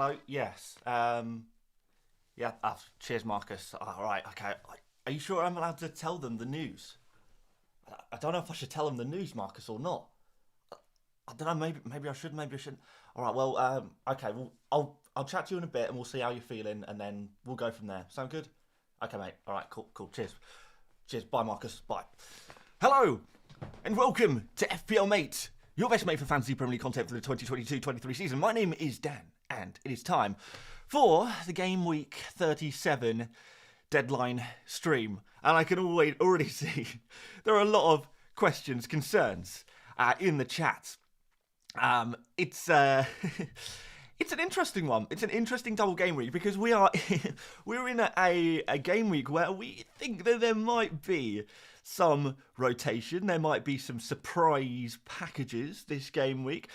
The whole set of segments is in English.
Hello. Yes. Yeah. Cheers, Marcus. All right. Okay. Are you sure I'm allowed to tell them the news? I don't know if I should tell them the news, Marcus, or not. I don't know. Maybe I should. Maybe I shouldn't. All right. Well. Okay. Well, I'll chat to you in a bit, and we'll see how you're feeling, and then we'll go from there. Sound good? Okay, mate. All right. Cool. Cool. Cheers. Cheers. Bye, Marcus. Bye. Hello, and welcome to FPL Mate, your best mate for fantasy Premier League content for the 2022-23 season. My name is Dan, and it is time for the Gameweek 37 deadline stream. And I can already see there are a lot of questions, concerns in the chat. It's it's an interesting one. It's an interesting double game week because we're in a game week where we think that there might be some rotation. There might be some surprise packages this game week.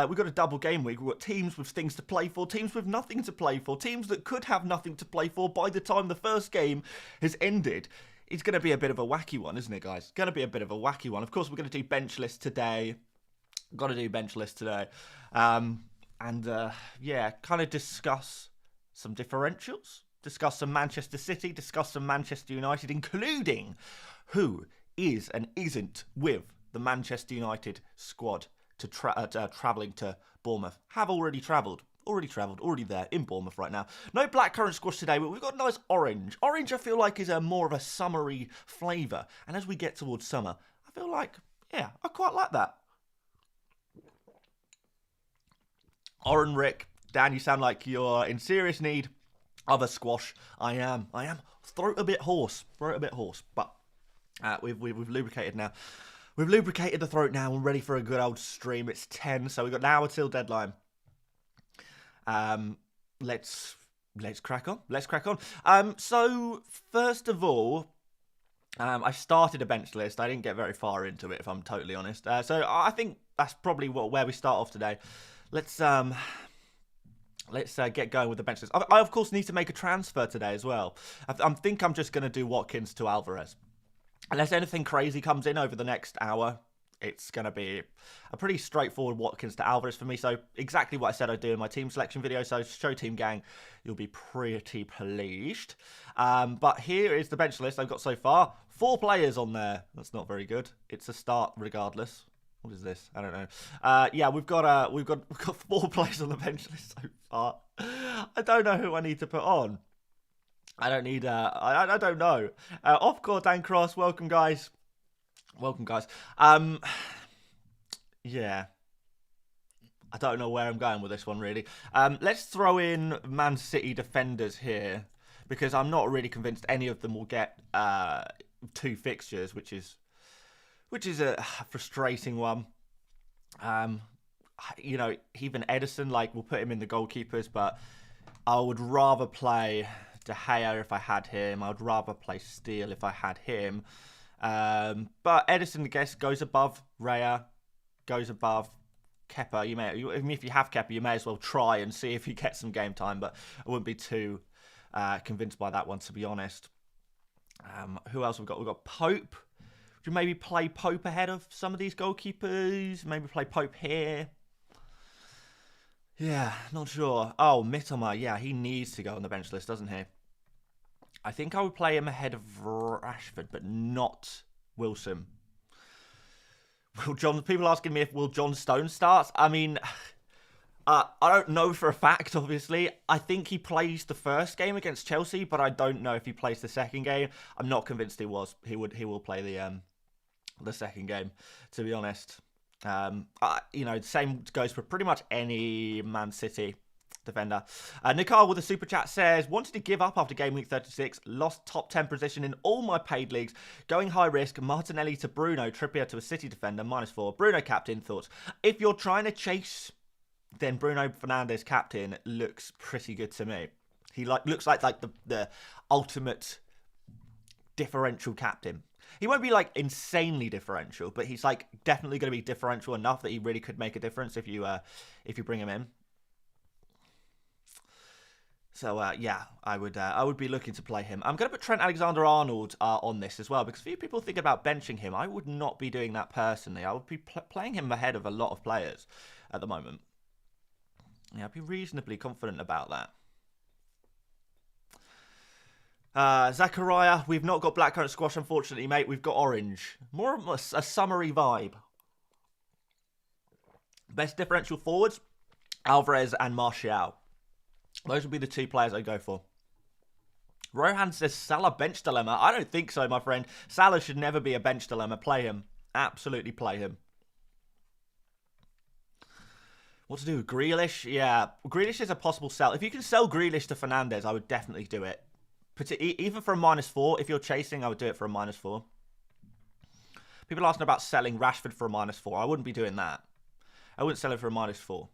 We've got a double game week. We've got teams with things to play for, teams with nothing to play for, teams that could have nothing to play for by the time the first game has ended. It's going to be a bit of a wacky one, isn't it, guys? Going to be a bit of a wacky one. Of course, we're going to do bench list today. Got to do bench list today. Yeah, kind of discuss some differentials, discuss some Manchester City, discuss some Manchester United, including who is and isn't with the Manchester United squad to travelling to Bournemouth. Have already travelled, already there in Bournemouth right now. No blackcurrant squash today, but we've got a nice orange. Orange, I feel like, is a more of a summery flavour. And as we get towards summer, I feel like, yeah, I quite like that. Oren, Rick, Dan, you sound like you're in serious need of a squash. I am. Throat a bit hoarse, but we've lubricated now. We've lubricated the throat now. We're ready for a good old stream. It's 10, so we've got an hour till deadline. Let's crack on. So first of all, I started a bench list. I didn't get very far into it, if I'm totally honest. So I think that's probably where we start off today. Let's get going with the bench list. I of course need to make a transfer today as well. I think I'm just going to do Watkins to Alvarez. Unless anything crazy comes in over the next hour, it's going to be a pretty straightforward Watkins to Alvarez for me. So exactly what I said I'd do in my team selection video. So show team gang, you'll be pretty pleased. But here is the bench list I've got so far. 4 players on there. That's not very good. It's a start regardless. What is this? I don't know. Yeah, we've got 4 players on the bench list so far. I don't know who I need to put on. I don't need. I don't know. Off court and cross. Welcome, guys. Yeah. I don't know where I'm going with this one really. Let's throw in Man City defenders here because I'm not really convinced any of them will get 2 fixtures, which is a frustrating one. You know, even Edison, like, we'll put him in the goalkeepers, but I would rather play De Gea if I had him. I would rather play Steele if I had him. But Edison, I guess, goes above Raya, goes above Kepa. If you have Kepa, you may as well try and see if he gets some game time, but I wouldn't be too convinced by that one, to be honest. Who else have we got? We've got Pope. Would you maybe play Pope ahead of some of these goalkeepers? Maybe play Pope here. Yeah, not sure. Oh, Mitoma. Yeah, he needs to go on the bench list, doesn't he? I think I would play him ahead of Rashford, but not Wilson. People asking me if Will John Stone starts. I mean, I don't know for a fact, obviously. I think he plays the first game against Chelsea, but I don't know if he plays the second game. I'm not convinced he will play the second game, to be honest. You know, the same goes for pretty much any Man City defender. Nicole with a super chat says, wanted to give up after game week 36, lost top 10 position in all my paid leagues, going high risk, Martinelli to Bruno, Trippier to a City defender, -4. Bruno captain, thoughts? If you're trying to chase, then Bruno Fernandes captain looks pretty good to me. He looks like the ultimate differential captain. He won't be like insanely differential, but he's like definitely going to be differential enough that he really could make a difference if you bring him in. So yeah, I would be looking to play him. I'm going to put Trent Alexander-Arnold on this as well because a few people think about benching him. I would not be doing that personally. I would be playing him ahead of a lot of players at the moment. Yeah, I'd be reasonably confident about that. Zachariah, we've not got blackcurrant squash, unfortunately, mate. We've got orange. More of a summery vibe. Best differential forwards, Alvarez and Martial. Those would be the two players I'd go for. Rohan says Salah bench dilemma. I don't think so, my friend. Salah should never be a bench dilemma. Play him. Absolutely play him. What to do with Grealish? Yeah, Grealish is a possible sell. If you can sell Grealish to Fernandes, I would definitely do it. Even for a -4, if you're chasing, I would do it for a -4. People asking about selling Rashford for a -4. I wouldn't be doing that. I wouldn't sell it for a -4.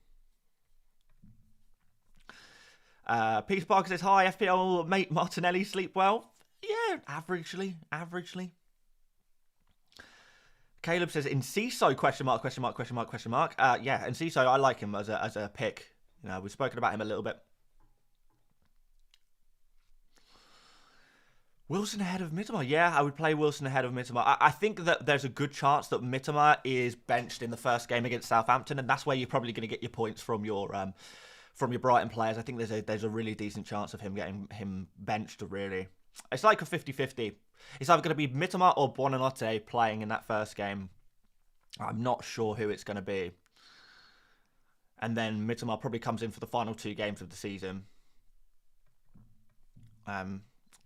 Peace Parker says, hi, FPL Mate Martinelli, sleep well? Yeah, averagely. Caleb says, Enciso, question mark. Yeah, Enciso, I like him as a pick. You know, we've spoken about him a little bit. Wilson ahead of Mitoma. Yeah, I would play Wilson ahead of Mitoma. I think that there's a good chance that Mitoma is benched in the first game against Southampton, and that's where you're probably going to get your points from your Brighton players. I think there's a really decent chance of him getting benched, really. It's like a 50-50. It's either going to be Mitoma or Buonanotte playing in that first game. I'm not sure who it's going to be. And then Mitoma probably comes in for the final 2 games of the season.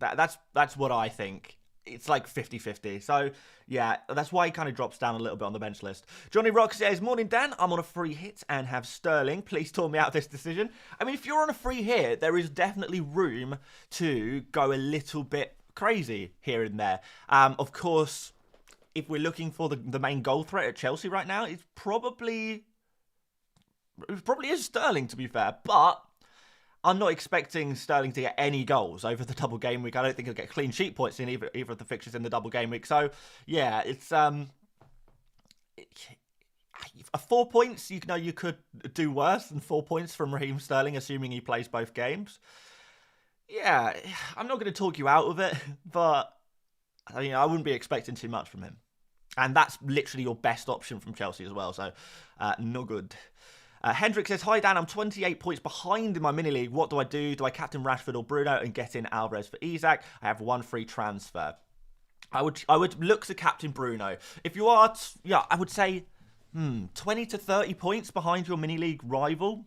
That's what I think. It's like 50-50. So, yeah, that's why he kind of drops down a little bit on the bench list. Johnny Rock says, morning, Dan. I'm on a free hit and have Sterling. Please talk me out of this decision. I mean, if you're on a free hit, there is definitely room to go a little bit crazy here and there. Of course, if we're looking for the main goal threat at Chelsea right now, it probably is Sterling, to be fair. But I'm not expecting Sterling to get any goals over the double game week. I don't think he'll get clean sheet points in either of the fixtures in the double game week. So, yeah, it's 4 points. You know, you could do worse than 4 points from Raheem Sterling, assuming he plays both games. Yeah, I'm not going to talk you out of it, but I wouldn't be expecting too much from him. And that's literally your best option from Chelsea as well. So, no good. Hendrick says, hi Dan, I'm 28 points behind in my mini league. What do I do? Do I captain Rashford or Bruno and get in Alvarez for Isak? I have 1 free transfer. I would look to captain Bruno. If you are, I would say 20 to 30 points behind your mini league rival,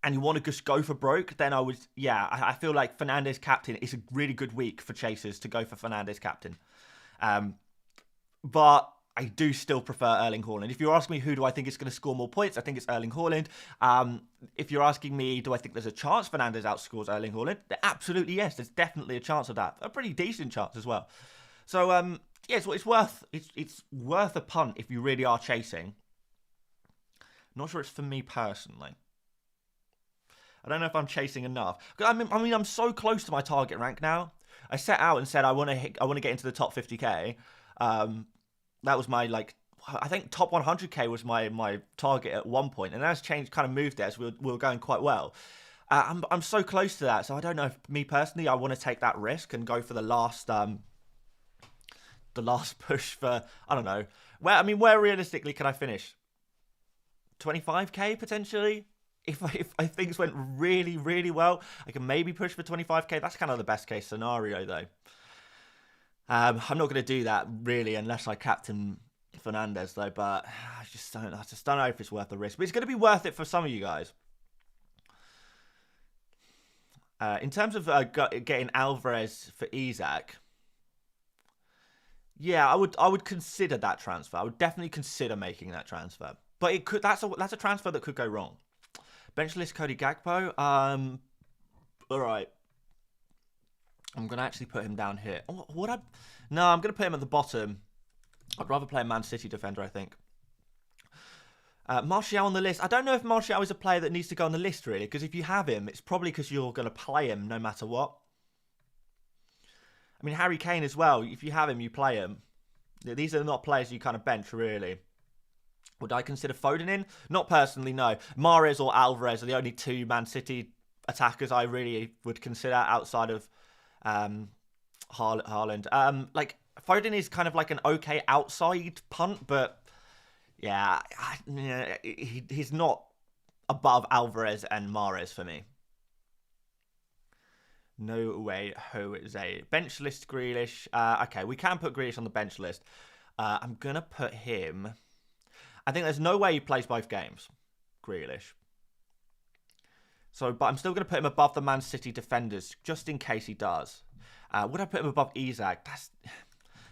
and you want to just go for broke, then I feel like Fernandes captain is a really good week for chasers to go for Fernandes captain. But I do still prefer Erling Haaland. If you're asking me who do I think is going to score more points, I think it's Erling Haaland. If you're asking me, do I think there's a chance Fernandes outscores Erling Haaland? Absolutely, yes. There's definitely a chance of that. A pretty decent chance as well. So, it's worth a punt if you really are chasing. Not sure it's for me personally. I don't know if I'm chasing enough. I mean, I'm so close to my target rank now. I set out and said I want to get into the top 50k. That was my, I think top 100k was my target at one point, and that's changed, kind of moved there, so we were going quite well. I'm so close to that, so I don't know if me personally, I want to take that risk and go for the last push for, I don't know. Where realistically can I finish? 25k potentially? If things went really, really well, I can maybe push for 25k. That's kind of the best case scenario, though. I'm not going to do that, really, unless I captain Fernandes, though. But I just don't know if it's worth the risk. But it's going to be worth it for some of you guys. In terms of getting Alvarez for Isak, yeah, I would consider that transfer. I would definitely consider making that transfer. But that's a transfer that could go wrong. Benchless Cody Gakpo. All right. I'm going to actually put him down here. No, I'm going to put him at the bottom. I'd rather play a Man City defender, I think. Martial on the list. I don't know if Martial is a player that needs to go on the list, really, because if you have him, it's probably because you're going to play him no matter what. I mean, Harry Kane as well. If you have him, you play him. These are not players you kind of bench, really. Would I consider Foden in? Not personally, no. Mahrez or Alvarez are the only 2 Man City attackers I really would consider outside of Haaland. Foden is kind of like an okay outside punt, but yeah, he's not above Alvarez and Mahrez for me. No way, Jose. Bench list Grealish. Okay, we can put Grealish on the bench list. I'm going to put him... I think there's no way he plays both games, Grealish. So, but I'm still going to put him above the Man City defenders, just in case he does. Would I put him above Isak? I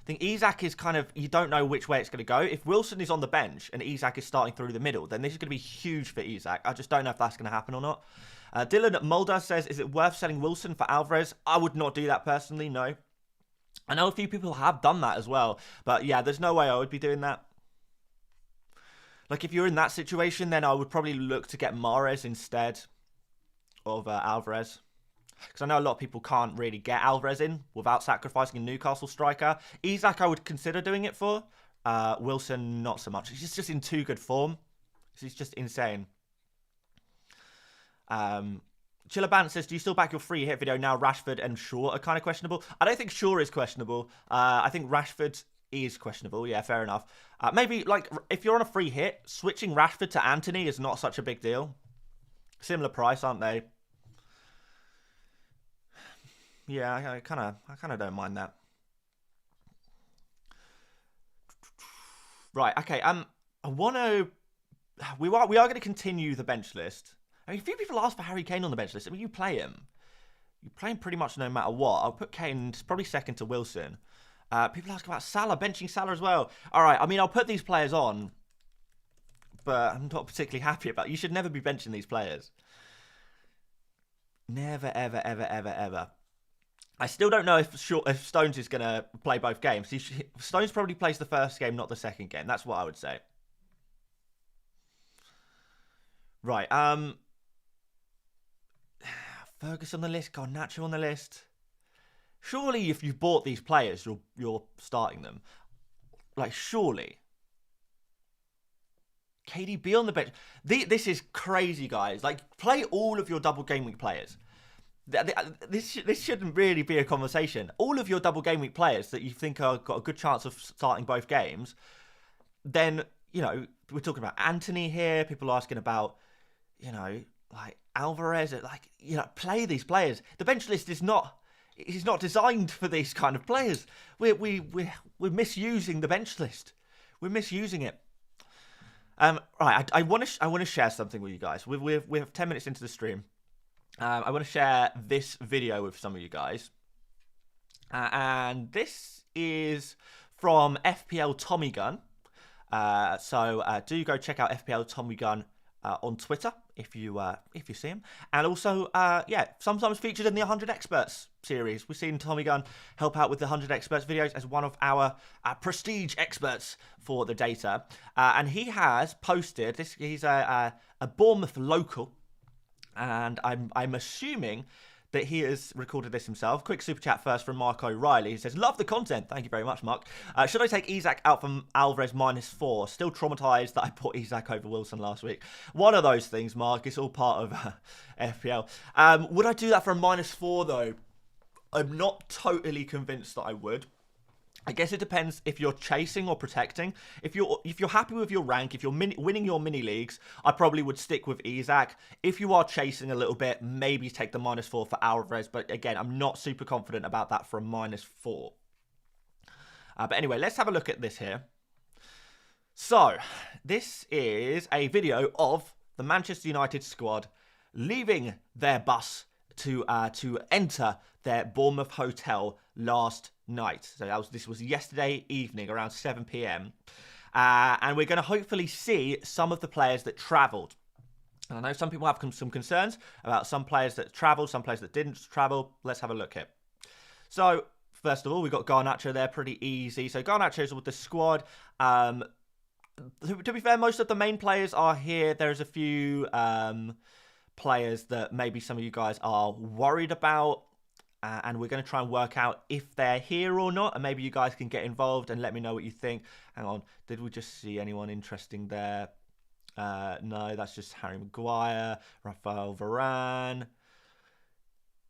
think Isak is kind of... You don't know which way it's going to go. If Wilson is on the bench and Isak is starting through the middle, then this is going to be huge for Isak. I just don't know if that's going to happen or not. Dylan Mulder says, is it worth selling Wilson for Alvarez? I would not do that personally, no. I know a few people have done that as well. But yeah, there's no way I would be doing that. Like, if you're in that situation, then I would probably look to get Mahrez instead of Alvarez. Because I know a lot of people can't really get Alvarez in without sacrificing a Newcastle striker. Isak, I would consider doing it for. Wilson, not so much. He's just in too good form. He's just insane. Chillabant says, do you still back your free hit video now? Rashford and Shaw are kind of questionable. I don't think Shaw is questionable. I think Rashford is questionable. Yeah, fair enough. Maybe, like, if you're on a free hit, switching Rashford to Anthony is not such a big deal. Similar price, aren't they? Yeah, I kind of don't mind that. Right, okay. We are going to continue the bench list. I mean, a few people ask for Harry Kane on the bench list. I mean, you play him. You play him pretty much no matter what. I'll put Kane probably second to Wilson. People ask about Salah, benching Salah as well. All right, I mean, I'll put these players on, but I'm not particularly happy about it. You should never be benching these players. Never, ever, ever, ever, ever. I still don't know if Stones is going to play both games. Stones probably plays the first game, not the second game. That's what I would say. Right. Fergus on the list. Garnacho on the list. Surely if you've bought these players, you're starting them. Like, surely. KDB on the bench. This is crazy, guys. Like, play all of your double game week players. This shouldn't really be a conversation. All of your double game week players that you think are got a good chance of starting both games, then, you know, we're talking about Anthony here. People are asking about, you know, like Alvarez. Like, you know, play these players. The bench list is not designed for these kind of players. We're misusing the bench list. We're misusing it. Right. I want to share something with you guys. We have 10 minutes into the stream. I want to share this video with some of you guys. And this is from FPL Tommy Gun. So do go check out FPL Tommy Gun on Twitter if you see him. And also, yeah, sometimes featured in the 100 Experts series. We've seen Tommy Gun help out with the 100 Experts videos as one of our prestige experts for the data. And he has posted this. He's a Bournemouth local. And I'm assuming that he has recorded this himself. Quick super chat first from Mark O'Reilly. He says, love the content. Thank you very much, Mark. Should I take Isak out from Alvarez -4? Still traumatized that I put Isak over Wilson last week. One of those things, Mark. It's all part of FPL. Would I do that for a -4, though? I'm not totally convinced that I would. I guess it depends if you're chasing or protecting. If you're happy with your rank, if you're winning your mini leagues, I probably would stick with Isak. If you are chasing a little bit, maybe take the -4 for Alvarez. But again, I'm not super confident about that for a -4. But anyway, let's have a look at this here. So, this is a video of the Manchester United squad leaving their bus to enter their Bournemouth hotel last night. So this was yesterday evening around 7 p.m. And we're going to hopefully see some of the players that travelled. And I know some people have some concerns about some players that travelled, some players that didn't travel. Let's have a look here. So, first of all, we've got Garnacho there, pretty easy. So Garnacho's with the squad. To be fair, most of the main players are here. There's a few players that maybe some of you guys are worried about. And we're going to try and work out if they're here or not. And maybe you guys can get involved and let me know what you think. Hang on. Did we just see anyone interesting there? No, that's just Harry Maguire, Rafael Varane.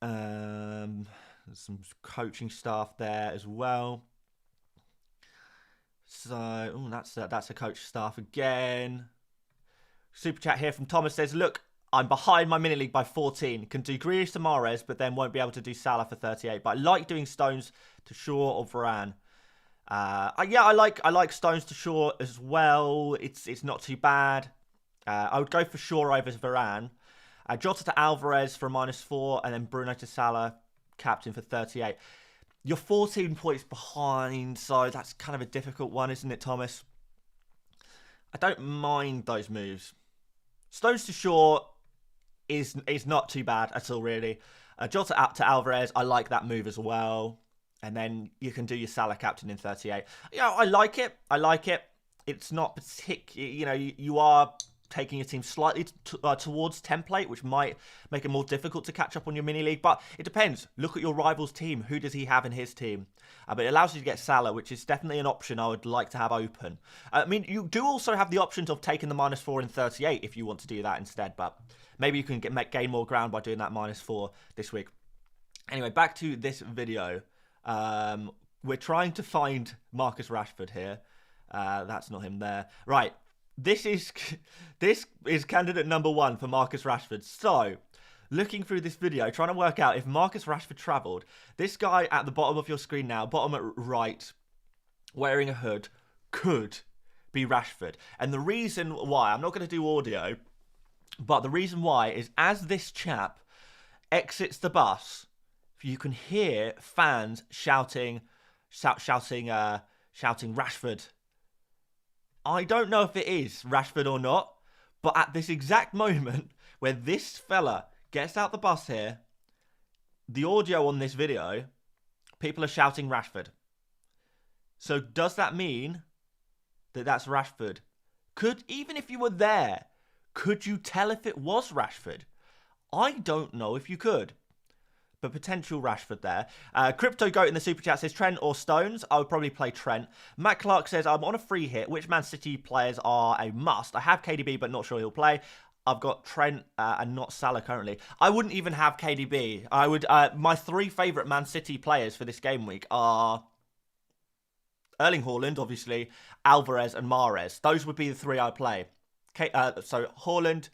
There's some coaching staff there as well. So, that's a coach staff again. Super chat here from Thomas says, look, I'm behind my mini league by 14. Can do Grealish to Mahrez, but then won't be able to do Salah for 38. But I like doing Stones to Shaw or Varane. Yeah, I like Stones to Shaw as well. It's not too bad. I would go for Shaw over Varane. Jota to Alvarez for a -4, and then Bruno to Salah, captain for 38. You're 14 points behind, so that's kind of a difficult one, isn't it, Thomas? I don't mind those moves. Stones to Shaw is not too bad at all, really. Jota out to Alvarez, I like that move as well. And then you can do your Salah captain in 38. Yeah, I like it. I like it. It's not particular. You know, you are taking your team slightly towards template, which might make it more difficult to catch up on your mini league. But it depends. Look at your rival's team. Who does he have in his team? But it allows you to get Salah, which is definitely an option I would like to have open. I mean, you do also have the option of taking the -4 in 38 if you want to do that instead. But maybe you can gain more ground by doing that -4 this week. Anyway, back to this video. We're trying to find Marcus Rashford here. That's not him there. Right. This is candidate number 1 for Marcus Rashford. So, looking through this video, trying to work out if Marcus Rashford travelled. This guy at the bottom of your screen now, bottom at right, wearing a hood, could be Rashford. And the reason why, I'm not going to do audio, but the reason why is as this chap exits the bus, you can hear fans shouting Rashford. I don't know if it is Rashford or not, but at this exact moment where this fella gets out the bus here, the audio on this video, people are shouting Rashford. So does that mean that that's Rashford? Even if you were there, could you tell if it was Rashford? I don't know if you could. But potential Rashford there. Crypto Goat in the super chat says Trent or Stones. I would probably play Trent. Matt Clark says I'm on a free hit. Which Man City players are a must? I have KDB, but not sure he'll play. I've got Trent and not Salah currently. I wouldn't even have KDB. I would. My 3 favourite Man City players for this game week are Erling Haaland, obviously, Alvarez and Mahrez. Those would be the 3 I'd play. So Haaland,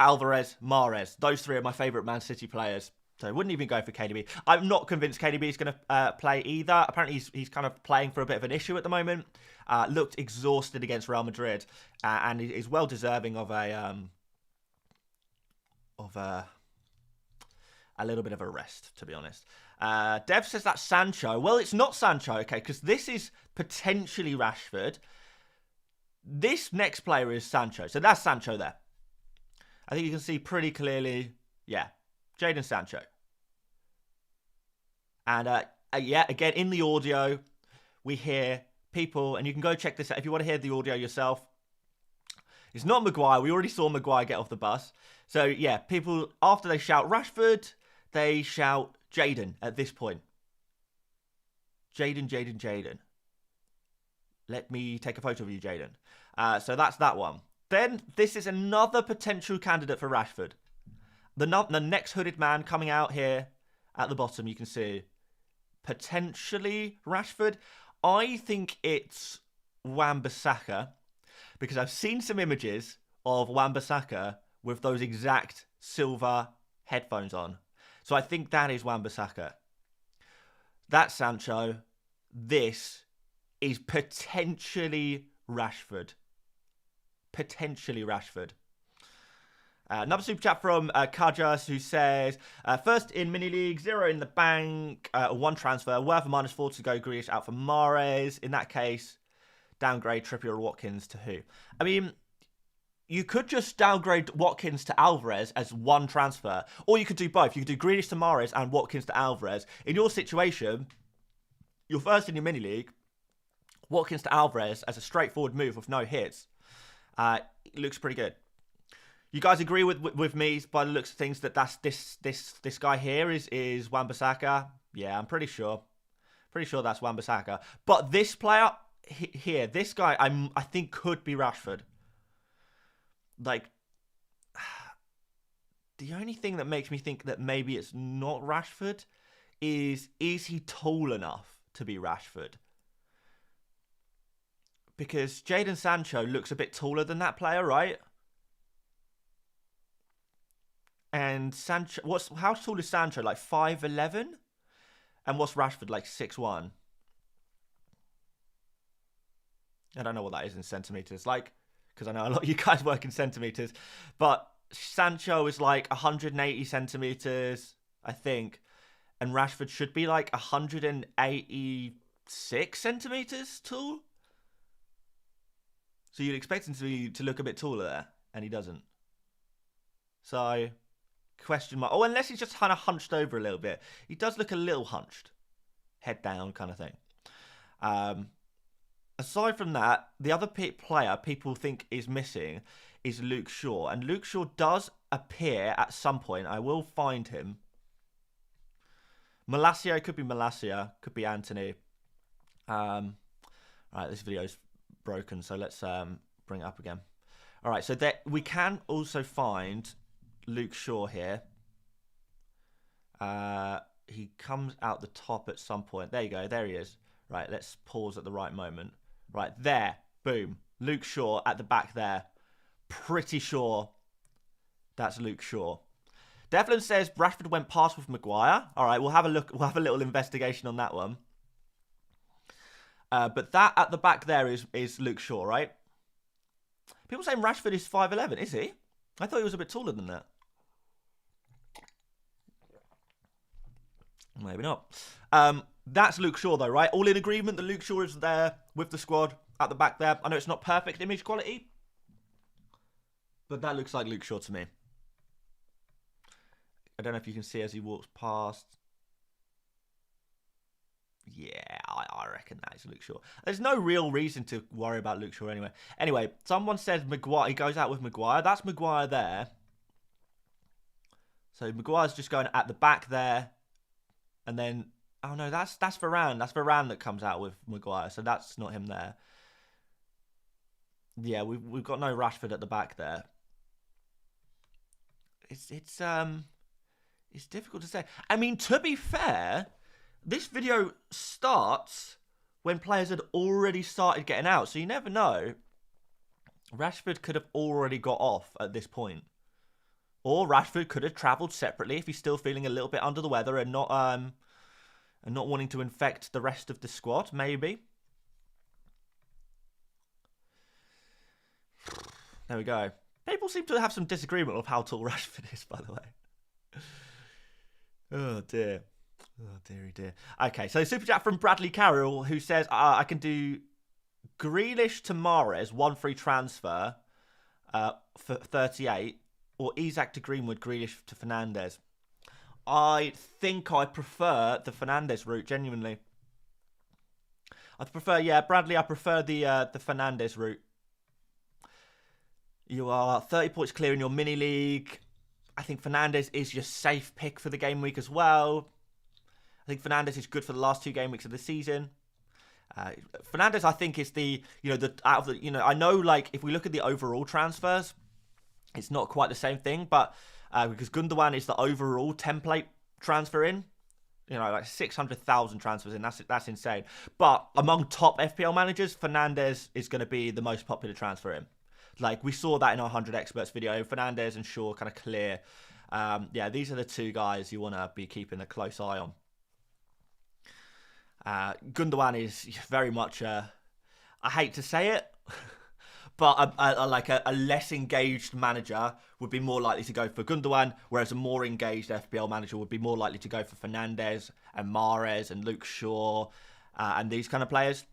Alvarez, Mahrez. Those 3 are my favourite Man City players. So I wouldn't even go for KDB. I'm not convinced KDB is going to play either. Apparently, he's kind of playing for a bit of an issue at the moment. Looked exhausted against Real Madrid, and is well deserving of a little bit of a rest, to be honest. Dev says that's Sancho. Well, it's not Sancho, okay, because this is potentially Rashford. This next player is Sancho, so that's Sancho there. I think you can see pretty clearly, yeah. Jadon Sancho. And yeah, again, in the audio, we hear people, and you can go check this out if you want to hear the audio yourself. It's not Maguire. We already saw Maguire get off the bus. So, yeah, people, after they shout Rashford, they shout Jadon at this point. Jadon. Let me take a photo of you, Jadon. So that's that one. Then, this is another potential candidate for Rashford. The next hooded man coming out here at the bottom, you can see potentially Rashford. I think it's Wan-Bissaka because I've seen some images of Wan-Bissaka with those exact silver headphones on. So I think that is Wan-Bissaka. That's Sancho. This is potentially Rashford. Potentially Rashford. Another super chat from Kajas who says, first in mini league, 0 in the bank, 1 transfer, worth a -4 to go Grealish out for Mahrez. In that case, downgrade Trippier or Watkins to who? I mean, you could just downgrade Watkins to Alvarez as 1 transfer, or you could do both. You could do Grealish to Mahrez and Watkins to Alvarez. In your situation, you're first in your mini league, Watkins to Alvarez as a straightforward move with no hits. It looks pretty good. You guys agree with me by the looks of things that that's this guy here is Wan-Bissaka? Yeah, I'm pretty sure. Pretty sure that's Wan-Bissaka. But this player here, this guy, I think could be Rashford. Like, the only thing that makes me think that maybe it's not Rashford is he tall enough to be Rashford? Because Jadon Sancho looks a bit taller than that player, right? And Sancho, how tall is Sancho? Like 5'11"? And what's Rashford, like 6'1"? I don't know what that is in centimetres. Like, because I know a lot of you guys work in centimetres. But Sancho is like 180 centimetres, I think. And Rashford should be like 186 centimetres tall. So you'd expect him to look a bit taller there. And he doesn't. So, question mark. Oh, unless he's just kind of hunched over a little bit. He does look a little hunched. Head down kind of thing. Aside from that, the other player people think is missing is Luke Shaw. And Luke Shaw does appear at some point. I will find him. Malacia, could be Malacia. Could be Anthony. Right, this video is broken, so let's bring it up again. All right, so we can also find Luke Shaw here. He comes out the top at some point. There you go. There he is. Right, let's pause at the right moment. Right, there. Boom. Luke Shaw at the back there. Pretty sure that's Luke Shaw. Devlin says Rashford went past with Maguire. All right, we'll have a look. We'll have a little investigation on that one. But that at the back there is Luke Shaw, right? People saying Rashford is 5'11". Is he? I thought he was a bit taller than that. Maybe not. That's Luke Shaw, though, right? All in agreement that Luke Shaw is there with the squad at the back there. I know it's not perfect image quality, but that looks like Luke Shaw to me. I don't know if you can see as he walks past. Yeah, I reckon that is Luke Shaw. There's no real reason to worry about Luke Shaw anyway. Anyway, someone says Maguire. He goes out with Maguire. That's Maguire there. So Maguire's just going at the back there. And then, oh no, that's Varane. That's Varane that comes out with Maguire. So that's not him there. Yeah, we've got no Rashford at the back there. It's difficult to say. I mean, to be fair, this video starts when players had already started getting out. So you never know. Rashford could have already got off at this point. Or Rashford could have travelled separately if he's still feeling a little bit under the weather and not wanting to infect the rest of the squad, maybe. There we go. People seem to have some disagreement of how tall Rashford is, by the way. Oh, dear. Oh, dearie dear. Okay, so super chat from Bradley Carroll, who says, I can do Grealish to Mahrez, 1 free transfer for 38, or Isak to Greenwood, Grealish to Fernandes. I think I prefer the Fernandes route, genuinely. Bradley, I prefer the Fernandes route. You are 30 points clear in your mini league. I think Fernandes is your safe pick for the game week as well. I think Fernandes is good for the last 2 game weeks of the season. Fernandes, I think, is I know, like, if we look at the overall transfers, it's not quite the same thing, but because Gundogan is the overall template transfer in, like 600,000 transfers in, that's insane. But among top FPL managers, Fernandes is going to be the most popular transfer in. Like, we saw that in our 100 Experts video. Fernandes and Shaw kind of clear. These are the 2 guys you want to be keeping a close eye on. Gundogan is very much I hate to say it, but a less engaged manager would be more likely to go for Gundogan, whereas a more engaged FPL manager would be more likely to go for Fernandes and Mahrez and Luke Shaw and these kind of players.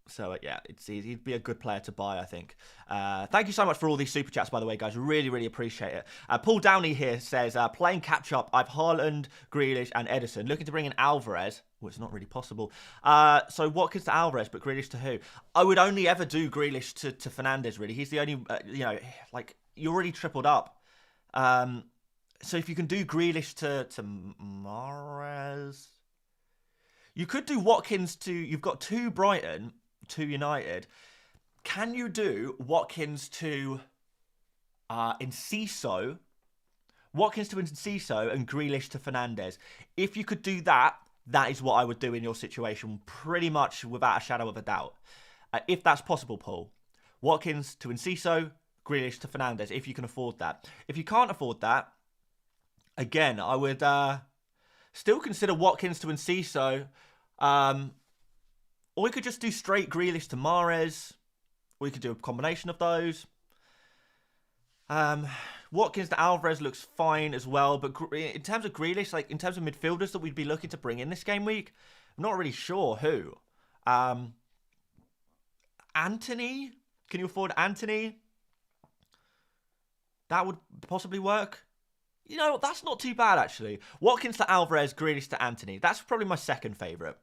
So, it's easy. He'd be a good player to buy, I think. Thank you so much for all these super chats, by the way, guys. Really, really appreciate it. Paul Downey here says, playing catch-up, I've Haaland, Grealish, and Edison. Looking to bring in Alvarez. Well, it's not really possible. So Watkins to Alvarez, but Grealish to who? I would only ever do Grealish to Fernandes, really. He's the only, you already tripled up. So if you can do Grealish to Mahrez... You could do Watkins to... You've got 2 Brighton... 2 United. Can you do Watkins to Enciso? Watkins to Enciso and Grealish to Fernandes. If you could do that, that is what I would do in your situation, pretty much without a shadow of a doubt. If that's possible, Paul. Watkins to Enciso, Grealish to Fernandes if you can afford that. If you can't afford that, again, I would still consider Watkins to Enciso. Or we could just do straight Grealish to Mahrez. Or we could do a combination of those. Watkins to Alvarez looks fine as well. But in terms of Grealish, like in terms of midfielders that we'd be looking to bring in this game week, I'm not really sure who. Anthony? Can you afford Anthony? That would possibly work. You know, that's not too bad, actually. Watkins to Alvarez, Grealish to Anthony. That's probably my second favourite.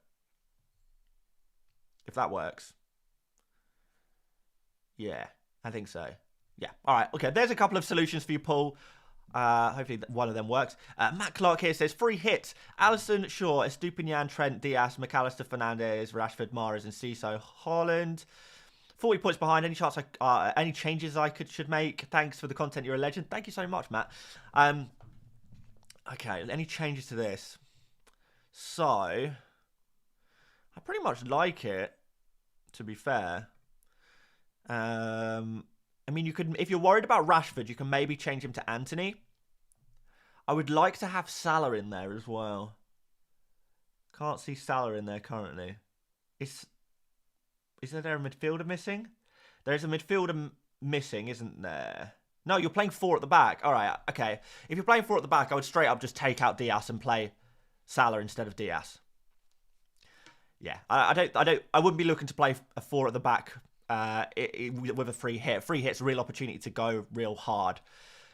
If that works. Yeah, I think so. Yeah, all right. Okay, there's a couple of solutions for you, Paul. Hopefully one of them works. Matt Clark here says, free hits. Alisson, Shaw, Estupinian, Trent, Diaz, McAllister, Fernandes, Rashford, Mahrez, and Ciso, Haaland. 40 points behind. Any chance any changes I should make? Thanks for the content. You're a legend. Thank you so much, Matt. Okay, any changes to this? So, I pretty much like it, to be fair. I mean, you could, if you're worried about Rashford, you can maybe change him to Anthony. I would like to have Salah in there as well. Can't see Salah in there currently. Is there a midfielder missing? There's a midfielder missing, isn't there? No, you're playing 4 at the back. All right, okay. If you're playing 4 at the back, I would straight up just take out Diaz and play Salah instead of Diaz. Yeah, I wouldn't be looking to play a 4 at the back with a free hit. Free hit's a real opportunity to go real hard.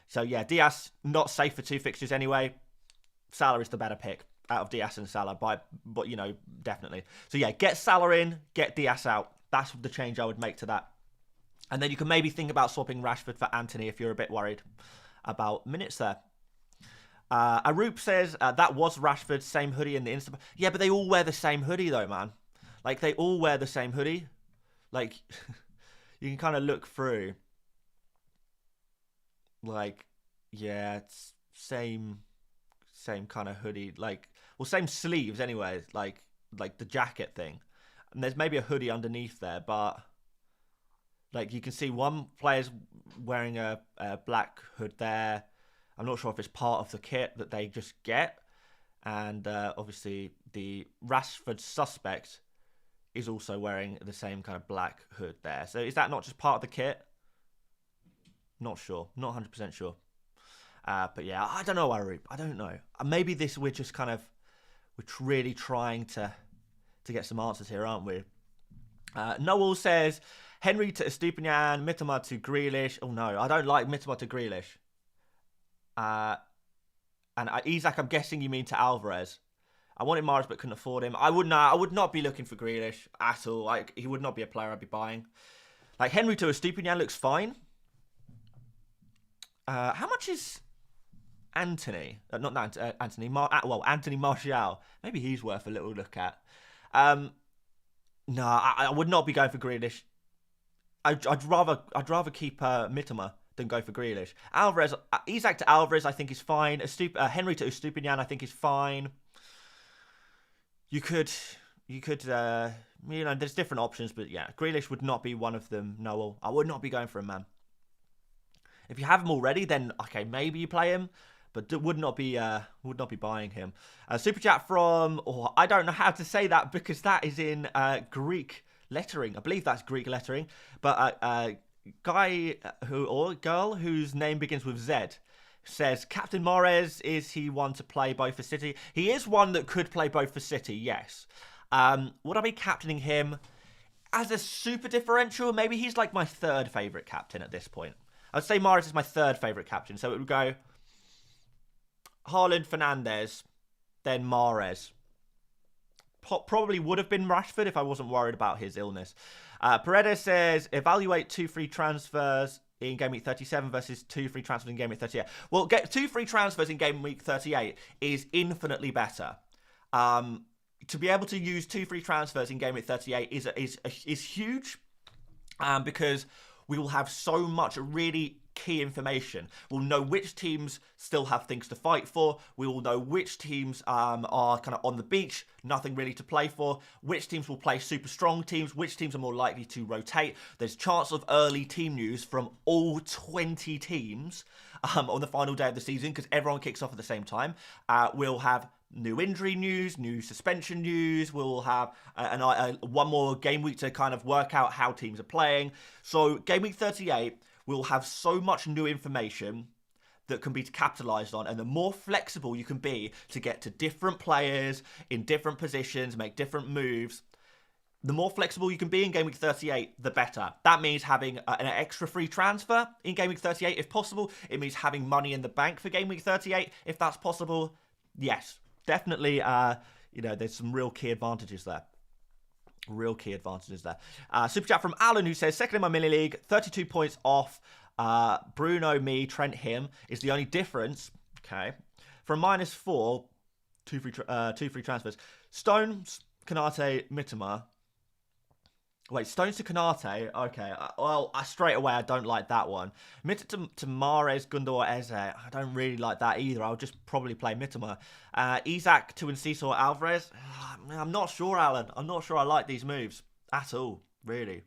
So yeah, Diaz not safe for 2 fixtures anyway. Salah is the better pick out of Diaz and Salah, but you know, definitely. So yeah, get Salah in, get Diaz out. That's the change I would make to that. And then you can maybe think about swapping Rashford for Anthony if you're a bit worried about minutes there. Arup says, that was Rashford, same hoodie in the Insta. Yeah, but they all wear the same hoodie though, man. Like, they all wear the same hoodie. Like, you can kind of look through. Like, yeah, it's same kind of hoodie. Like, well, same sleeves anyway, like the jacket thing. And there's maybe a hoodie underneath there, but like you can see one player's wearing a black hood there. I'm not sure if it's part of the kit that they just get. And obviously the Rashford suspect is also wearing the same kind of black hood there. So is that not just part of the kit? Not sure. Not 100% sure. But yeah, I don't know, Arup. I don't know. Maybe we're just kind of, we're really trying to get some answers here, aren't we? Noel says, Henry to Estupinian, Mitoma to Grealish. Oh no, I don't like Mitoma to Grealish. And Isaac, I'm guessing you mean to Alvarez. I wanted Mahrez but couldn't afford him. I would not be looking for Grealish at all. Like, he would not be a player I'd be buying. Like, Henry to Estupinian looks fine. How much is Anthony? Not Anthony. Anthony Martial. Maybe he's worth a little look at. No, I would not be going for Grealish. I'd rather keep Mitoma than go for Grealish. Alvarez, Isaac to Alvarez, I think is fine. Henry to Estupinian, I think is fine. You could, there's different options, but yeah, Grealish would not be one of them. Noel, I would not be going for him, man. If you have him already, then okay, maybe you play him, but would not be buying him. Super chat from, I don't know how to say that because that is in Greek lettering. I believe that's Greek lettering, but guy or girl whose name begins with Z says, Captain Mahrez, is he one to play both for City? He is one that could play both for City, yes. Would I be captaining him as a super differential? Maybe he's like my 3rd favourite captain at this point. I'd say Mahrez is my 3rd favourite captain. So it would go Haaland, Fernandes, then Mahrez. Probably would have been Rashford if I wasn't worried about his illness. Paredes says, evaluate 2 free transfers in Game Week 37 versus 2 free transfers in Game Week 38. Well, get 2 free transfers in Game Week 38 is infinitely better. To be able to use 2 free transfers in Game Week 38 is huge, because we will have so much really key information. We'll know which teams still have things to fight for. We will know which teams are kind of on the beach, nothing really to play for. Which teams will play super strong teams. Which teams are more likely to rotate. There's chance of early team news from all 20 teams on the final day of the season because everyone kicks off at the same time. We'll have new injury news, new suspension news. We'll have one more game week to kind of work out how teams are playing. So game week 38, we'll have so much new information that can be capitalised on, and the more flexible you can be to get to different players in different positions, make different moves, the more flexible you can be in Game Week 38, the better. That means having an extra free transfer in Game Week 38 if possible. It means having money in the bank for Game Week 38 if that's possible. Yes, definitely, there's some real key advantages there. Super chat from Alan, who says, second in my mini league, 32 points off. Bruno, me, Trent, him is the only difference. Okay. From -4, two free transfers. Stones, Kanate, Mitoma. Wait, Stones to Kanate. Okay. Well, straight away, I don't like that one. Mitoma to Mahrez, Gundor, Eze. I don't really like that either. I'll just probably play Mitoma. Isak to Enciso or Alvarez. I'm not sure, Alan. I'm not sure I like these moves at all, really.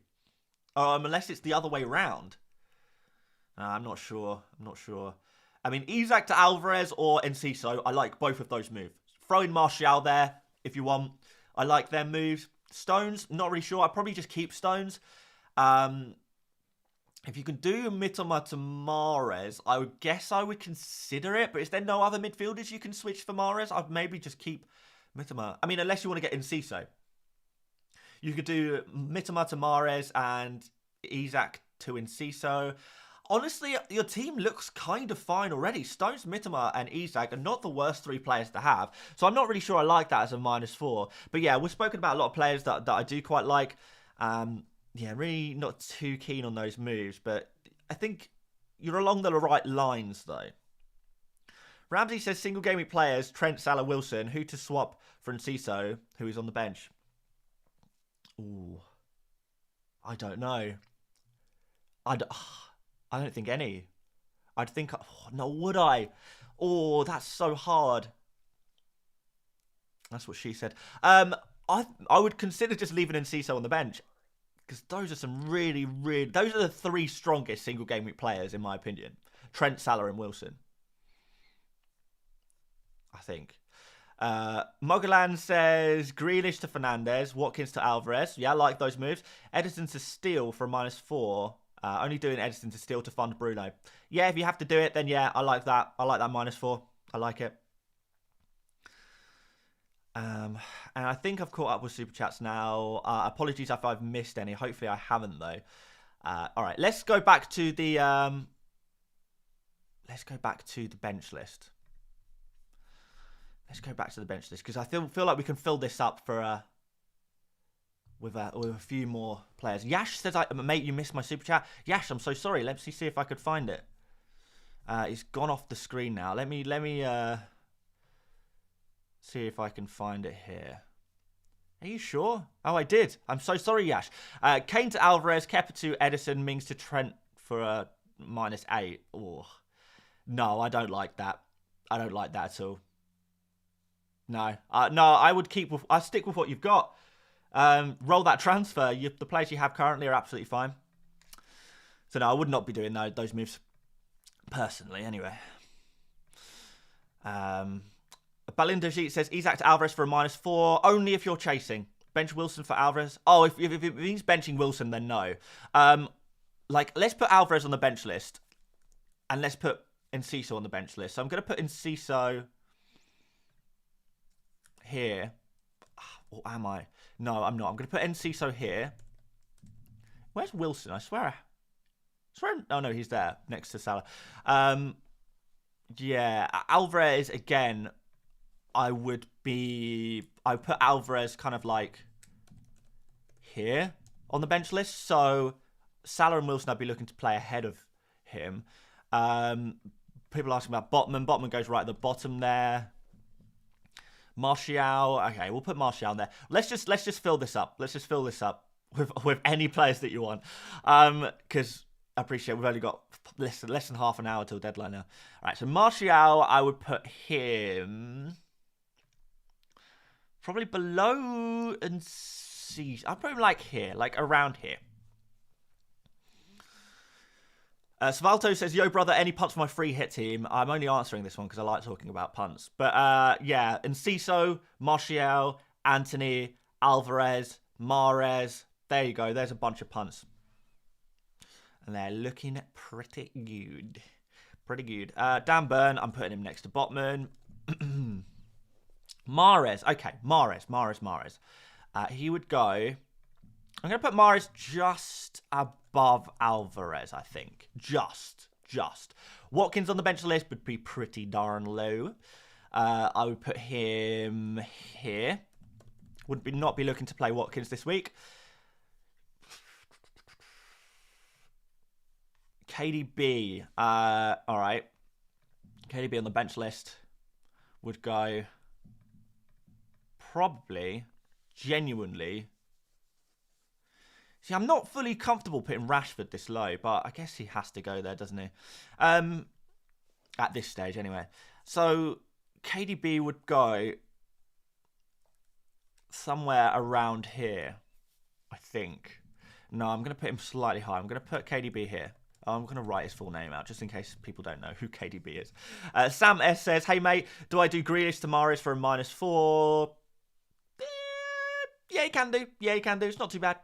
Unless it's the other way round. I'm not sure. I mean, Isak to Alvarez or Enciso, I like both of those moves. Throw in Martial there if you want. I like their moves. Stones, not really sure. I'd probably just keep Stones. If you can do Mitoma to Mahrez, I would guess I would consider it. But is there no other midfielders you can switch for Mahrez? I'd maybe just keep Mitoma. I mean, unless you want to get Enciso. You could do Mitoma to Mahrez and Isak to Enciso. Honestly, your team looks kind of fine already. Stones, Mitoma, and Isak are not the worst 3 players to have. So I'm not really sure I like that as a -4. But yeah, we've spoken about a lot of players that I do quite like. Really not too keen on those moves. But I think you're along the right lines, though. Ramsey says, single game week players, Trent, Salah, Wilson. Who to swap for Enciso, who is on the bench? Ooh. I don't know. I don't think any. I'd think... Oh, no, would I? Oh, that's so hard. That's what she said. I would consider just leaving Enciso on the bench. Because those are some really... Those are the 3 strongest single game week players, in my opinion. Trent, Salah and Wilson. I think. Mogolan says, Grealish to Fernandes. Watkins to Alvarez. Yeah, I like those moves. Edison to Steele for -4. Only doing Edison to Steele to fund Bruno. Yeah, if you have to do it, then yeah, I like that. I like that -4. I like it. And I think I've caught up with Super Chats now. Apologies if I've missed any. Hopefully I haven't, though. All right, let's go back to the... bench list. Let's go back to the bench list, because I feel like we can fill this up for... With a few more players. Yash says, mate, you missed my super chat. Yash, I'm so sorry. Let me see if I could find it. It's gone off the screen now. Let me see if I can find it here. Are you sure? Oh, I did. I'm so sorry, Yash. Kane to Alvarez, Kepa to Edison, Mings to Trent for a -8. Oh, no, I don't like that. I don't like that at all. No, I stick with what you've got. Roll that transfer. The players you have currently are absolutely fine. So no, I would not be doing those moves personally. Anyway, Balindajit says Isak to Alvarez for a -4. Only if you're chasing. Bench Wilson for Alvarez. Oh, if it means benching Wilson, then no. Let's put Alvarez on the bench list, and let's put Enciso on the bench list. So I'm going to put Enciso here. Or am I? No, I'm not. I'm going to put Enciso here. Where's Wilson? I swear. Oh, no, he's there next to Salah. Yeah, Alvarez, again, I put Alvarez kind of like here on the bench list. So Salah and Wilson, I'd be looking to play ahead of him. People asking about Botman. Botman goes right at the bottom there. Martial. Okay, we'll put Martial there. Let's just fill this up. Let's just fill this up with any players that you want. Because I appreciate we've only got less than half an hour till deadline now. All right, so Martial, I would put him probably below and see. I'll put him like here, like around here. Svalto says, yo, brother, any punts for my free hit team? I'm only answering this one because I like talking about punts. But, yeah, Enciso, Martial, Anthony, Alvarez, Mahrez. There you go. There's a bunch of punts. And they're looking pretty good. Pretty good. Dan Burn, I'm putting him next to Botman. Mahrez. Okay, Mahrez. He would go... I'm going to put Mahrez just above Alvarez, I think. Just. Watkins on the bench list would be pretty darn low. I would put him here. Would not be looking to play Watkins this week. KDB. All right. KDB on the bench list would go probably, genuinely... See, I'm not fully comfortable putting Rashford this low, but I guess he has to go there, doesn't he? At this stage, anyway. So, KDB would go somewhere around here, I think. No, I'm going to put him slightly higher. I'm going to put KDB here. I'm going to write his full name out, just in case people don't know who KDB is. Sam S says, hey, mate, do I do Grealish to Mahrez for a -4? Yeah, you can do. It's not too bad.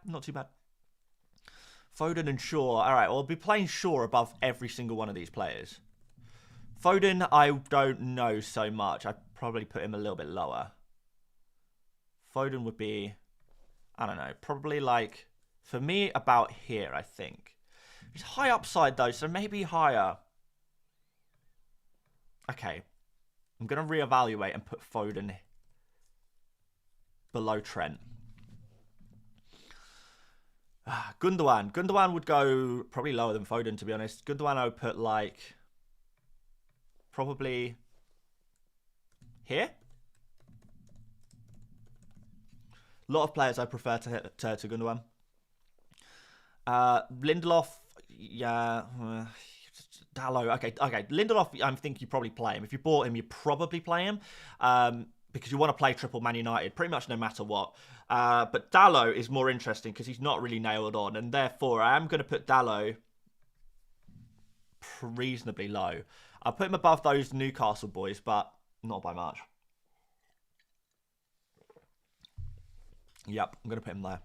Foden and Shaw. All right, well, I'll be playing Shaw above every single one of these players. Foden, I don't know so much. I'd probably put him a little bit lower. Foden would be, I don't know, probably like, for me, about here, I think. He's high upside, though, so maybe higher. Okay. I'm going to reevaluate and put Foden below Trent. Gundogan. Gundogan would go probably lower than Foden, to be honest. Gundogan I would put like probably here. A lot of players I prefer to Gundogan. Lindelof, yeah. Dalot, okay. Lindelof, I think you probably play him. If you bought him, you probably play him. Because you want to play triple Man United, pretty much no matter what. But Dalot is more interesting because he's not really nailed on. And therefore, I am going to put Dalot reasonably low. I'll put him above those Newcastle boys, but not by much. Yep, I'm going to put him there.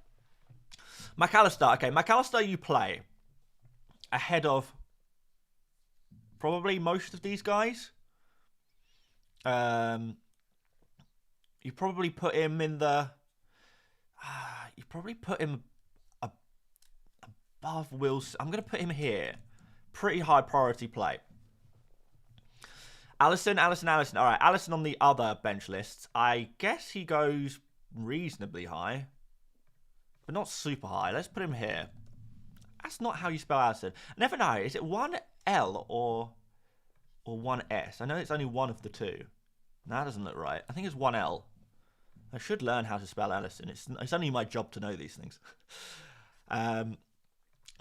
McAllister. Okay, McAllister you play ahead of probably most of these guys. You probably put him in the... you probably put him above Wilson. I'm going to put him here. Pretty high priority play. Alisson. All right, Alisson on the other bench lists. I guess he goes reasonably high. But not super high. Let's put him here. That's not how you spell Alisson. Never know. Is it one L or one S? I know it's only one of the two. No, that doesn't look right. I think it's one L. I should learn how to spell Alisson. It's only my job to know these things. All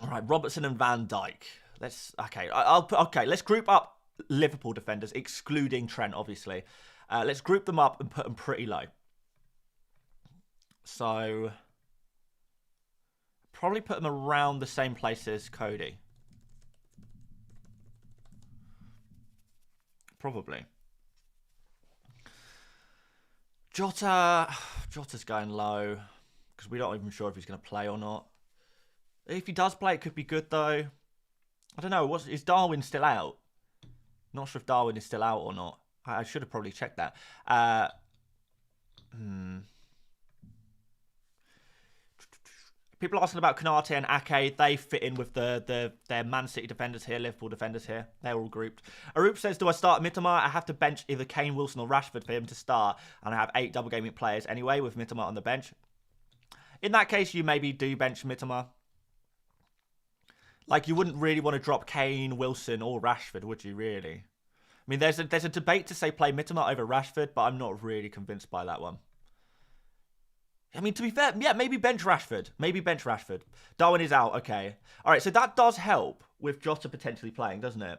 right, Robertson and Van Dijk. Let's group up Liverpool defenders, excluding Trent, obviously. Let's group them up and put them pretty low. So probably put them around the same place as Cody. Probably. Jota's going low because we're not even sure if he's going to play or not. If he does play, it could be good though. I don't know. Is Darwin still out? Not sure if Darwin is still out or not. I should have probably checked that. People are asking about Konate and Ake. They fit in with their Man City defenders here, Liverpool defenders here. They're all grouped. Arup says, do I start Mitoma? I have to bench either Kane, Wilson or Rashford for him to start. And I have 8 double gaming players anyway with Mitoma on the bench. In that case, you maybe do bench Mitoma. Like, you wouldn't really want to drop Kane, Wilson or Rashford, would you really? I mean, there's a debate to say play Mitoma over Rashford, but I'm not really convinced by that one. I mean, to be fair, yeah, maybe bench Rashford. Darwin is out, okay. All right, so that does help with Jota potentially playing, doesn't it?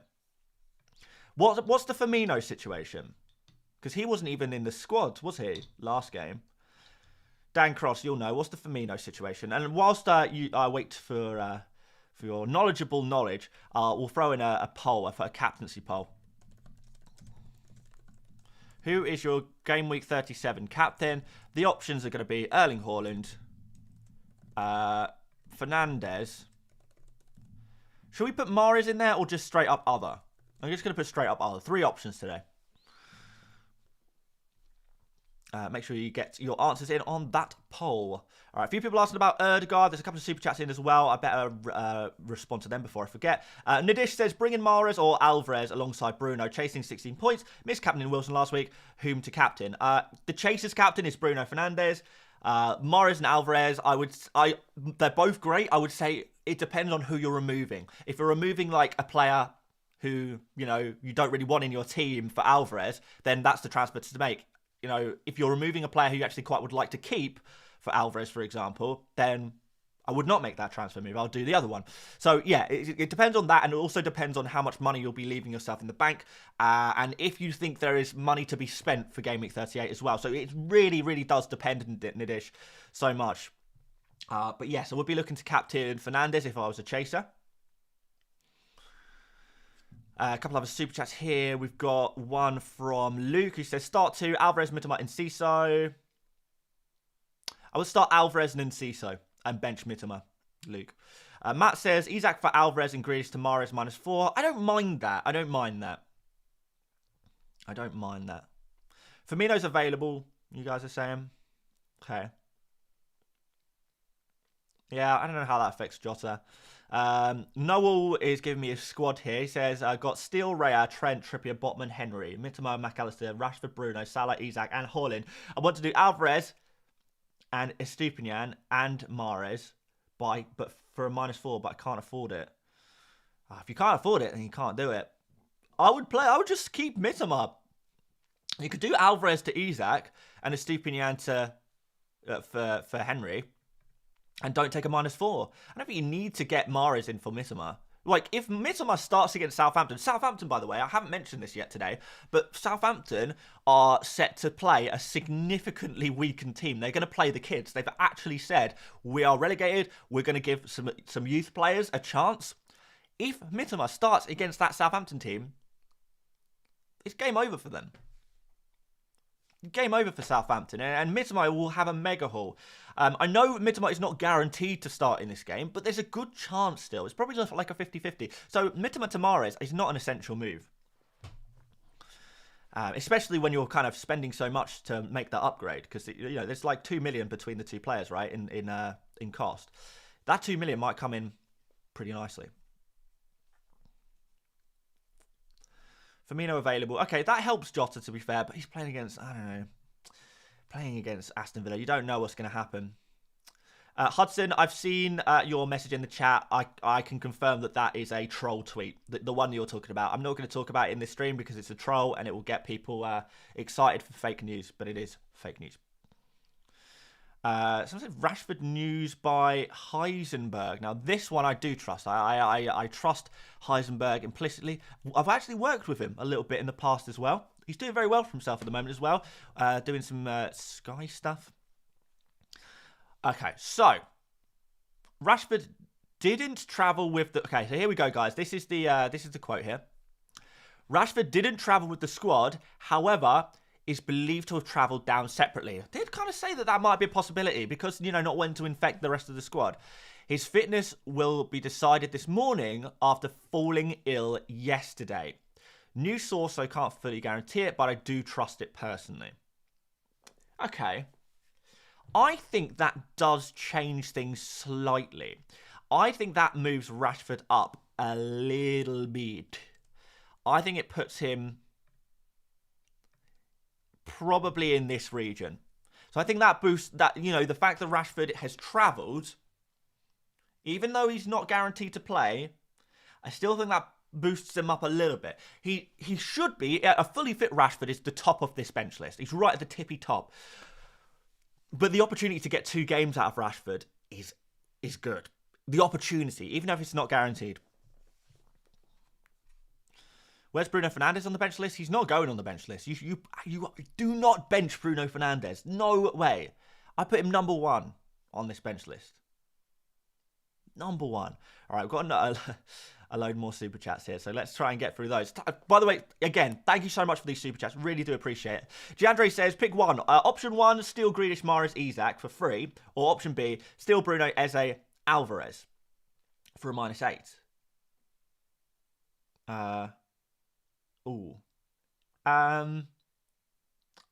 What's the Firmino situation? Because he wasn't even in the squad, was he, last game? Dan Cross, you'll know. What's the Firmino situation? And whilst you wait for your knowledgeable knowledge, we'll throw in a poll, a captaincy poll. Who is your Gameweek 37 captain? The options are going to be Erling Haaland, Fernandes. Should we put Mahrez in there or just straight up other? I'm just going to put straight up other. 3 options today. Make sure you get your answers in on that poll. All right, a few people asking about Erdegaard. There's a couple of super chats in as well. I better respond to them before I forget. Nadish says, bring in Mahrez or Alvarez alongside Bruno, chasing 16 points. Missed captain Wilson last week. Whom to captain? The Chasers captain is Bruno Fernandes. Mahrez and Alvarez, they're both great. I would say it depends on who you're removing. If you're removing like a player who, you don't really want in your team for Alvarez, then that's the transfer to make. If you're removing a player who you actually quite would like to keep for Alvarez, for example, then I would not make that transfer move. I'll do the other one. So, yeah, it depends on that. And it also depends on how much money you'll be leaving yourself in the bank. And if you think there is money to be spent for Game Week 38 as well. So, it really, really does depend, Nidish, so much. But, yeah, so we'll be looking to captain Fernandes if I was a chaser. A couple of other super chats here. We've got one from Luke who says, start 2, Alvarez, Mitoma, and Enciso. I would start Alvarez and Enciso and bench Mitoma, Luke. Matt says, Isak for Alvarez and Grealish to Mahrez -4. I don't mind that. I don't mind that. Firmino's available, you guys are saying. Okay. Yeah, I don't know how that affects Jota. Noel is giving me a squad here. He says, I got Steele, Raya, Trent, Trippier, Botman, Henry, Mitoma, McAllister, Rashford, Bruno, Salah, Isak, and Haaland. I want to do Alvarez and Estupinian and Mahrez, but for a -4, but I can't afford it. If you can't afford it, then you can't do it. I would just keep Mitoma. You could do Alvarez to Isak and Estupinian for Henry. And don't take a -4. I don't think you need to get Mahrez in for Mitoma. Like, if Mitoma starts against Southampton, by the way, I haven't mentioned this yet today, but Southampton are set to play a significantly weakened team. They're going to play the kids. They've actually said, we are relegated. We're going to give some youth players a chance. If Mitoma starts against that Southampton team, it's game over for them. Game over for Southampton, and Mitoma will have a mega haul. I know Mitoma is not guaranteed to start in this game, but there's a good chance still. It's probably just like a 50-50. So Mitoma to Mahrez is not an essential move. Especially when you're kind of spending so much to make that upgrade, because there's like 2 million between the two players, right? In cost, that 2 million might come in pretty nicely. Firmino available. Okay, that helps Jota, to be fair, but he's playing against, I don't know, playing against Aston Villa. You don't know what's going to happen. Hudson, I've seen your message in the chat. I can confirm that is a troll tweet, the one you're talking about. I'm not going to talk about it in this stream because it's a troll and it will get people excited for fake news, but it is fake news. Someone said Rashford news by Heisenberg. Now, this one I do trust. I trust Heisenberg implicitly. I've actually worked with him a little bit in the past as well. He's doing very well for himself at the moment as well. Doing some Sky stuff. Okay, so Rashford didn't travel with the... Okay, so here we go, guys. This is the quote here. Rashford didn't travel with the squad. However, is believed to have travelled down separately. I did kind of say that might be a possibility because, not wanting to infect the rest of the squad. His fitness will be decided this morning after falling ill yesterday. New source, so I can't fully guarantee it, but I do trust it personally. Okay. I think that does change things slightly. I think that moves Rashford up a little bit. I think it puts him probably in this region. So I think that boosts that, the fact that Rashford has travelled, even though he's not guaranteed to play, I still think that boosts him up a little bit. He should be, a fully fit Rashford is the top of this bench list. He's right at the tippy top. But the opportunity to get 2 games out of Rashford is good. The opportunity, even if it's not guaranteed. Where's Bruno Fernandes on the bench list? He's not going on the bench list. You do not bench Bruno Fernandes. No way. I put him number 1 on this bench list. Number 1. All right, we've got a load more super chats here, so let's try and get through those. By the way, again, thank you so much for these super chats. Really do appreciate it. Giandre says, pick one. Option 1, steal Grealish, Mahrez, Isak for free. Or option B, steal Bruno, Eze, Alvarez for a -8.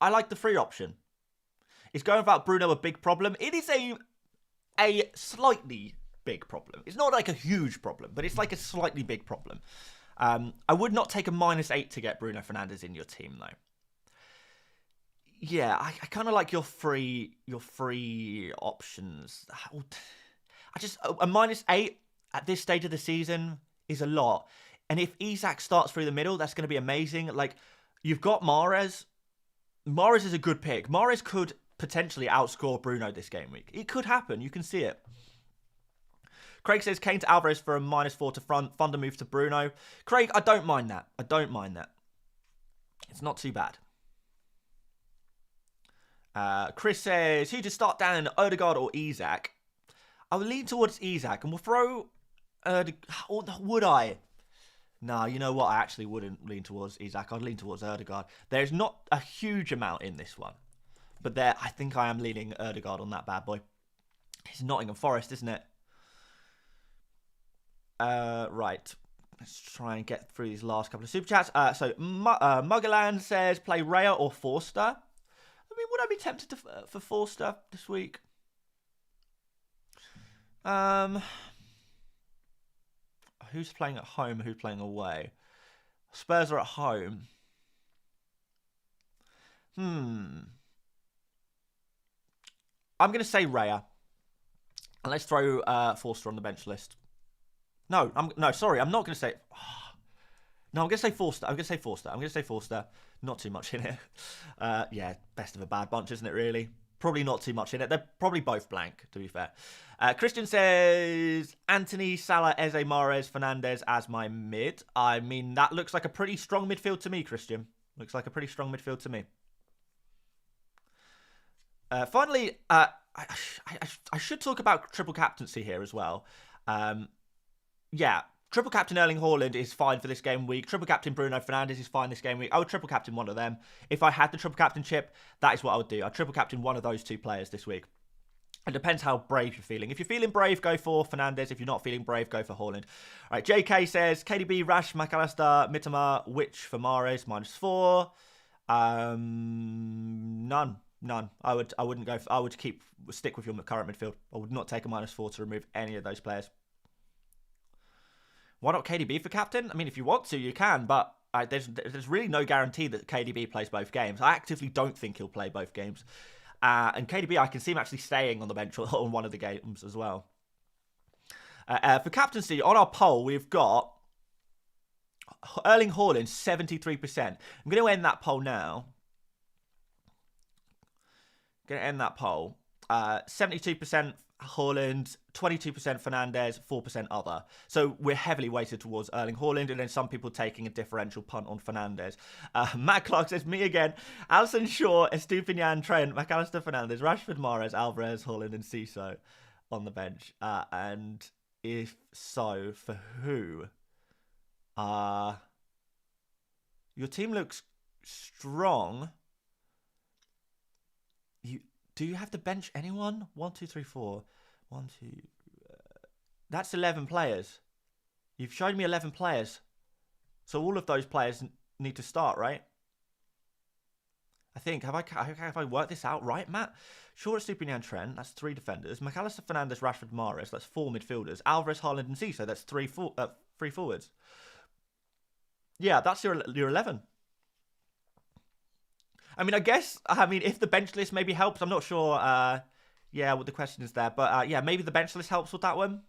I like the free option. Is going without Bruno a big problem? It is a slightly big problem. It's not like a huge problem, but it's like a slightly big problem. I would not take a -8 to get Bruno Fernandes in your team, though. Yeah, I kind of like your free options. I just a -8 at this stage of the season is a lot. And if Isak starts through the middle, that's going to be amazing. Like, you've got Mahrez. Mahrez is a good pick. Mahrez could potentially outscore Bruno this game week. It could happen. You can see it. Craig says, Kane to Alvarez for a -4 to front. Funda move to Bruno. Craig, I don't mind that. I don't mind that. It's not too bad. Chris says, who to start down, Odegaard or Isak? I would lean towards Isak, and we'll throw... would I? No, you know what? I actually wouldn't lean towards Isak. I'd lean towards Odegaard. There's not a huge amount in this one. But I think I am leaning Odegaard on that bad boy. It's Nottingham Forest, isn't it? Right. Let's try and get through these last couple of super chats. So Muggerland says, play Raya or Forster. I mean, would I be tempted for Forster this week? Who's playing at home? Who's playing away? Spurs are at home. I'm going to say Raya. And let's throw Forster on the bench list. No, sorry. I'm not going to say... No, I'm going to say Forster. I'm going to say Forster. Not too much in it. Yeah, best of a bad bunch, isn't it, really? Probably not too much in it. They're probably both blank, to be fair. Christian says, Anthony, Salah, Eze, Mahrez, Fernandes as my mid. I mean, that looks like a pretty strong midfield to me, Christian. Looks like a pretty strong midfield to me. Finally, I should talk about triple captaincy here as well. Yeah, triple captain Erling Haaland is fine for this game week. Triple captain Bruno Fernandes is fine this game week. I would triple captain one of them. If I had the triple captain chip, that is what I would do. I'd triple captain one of those two players this week. It depends how brave you're feeling. If you're feeling brave, go for Fernandes. If you're not feeling brave, go for Haaland. All right, JK says, KDB, Rash, McAllister, Mitoma, Which for Mahrez, -4. None. I wouldn't go. I would stick with your current midfield. I would not take a -4 to remove any of those players. Why not KDB for captain? I mean, if you want to, you can, but there's really no guarantee that KDB plays both games. I actively don't think he'll play both games. And KDB, I can see him actually staying on the bench on one of the games as well. For captaincy, on our poll, we've got Erling Haaland, 73%. I'm going to end that poll now. 72% Haaland, 22% Fernandes, 4% other. So we're heavily weighted towards Erling Haaland, and then some people taking a differential punt on Fernandes. Matt Clark says, me again. Alisson, Shaw, Estupinian, Trent, McAllister, Fernandes, Rashford, Mahrez, Alvarez, Haaland, and Ciso on the bench. And if so, for who? Your team looks strong. Do you have to bench anyone? 1, 2, 3, 4. 1, 2. That's 11 players. You've shown me 11 players. So all of those players need to start, right? I think. Have I worked this out right, Matt? Shaw, Stupinian, Trent. That's 3 defenders. McAllister, Fernandes, Rashford, Mahrez. That's 4 midfielders. Alvarez, Haaland, and Ciso. That's 3 forwards. Yeah, that's your 11. I mean, if the bench list maybe helps, I'm not sure, what the question is there. But, maybe the bench list helps with that one.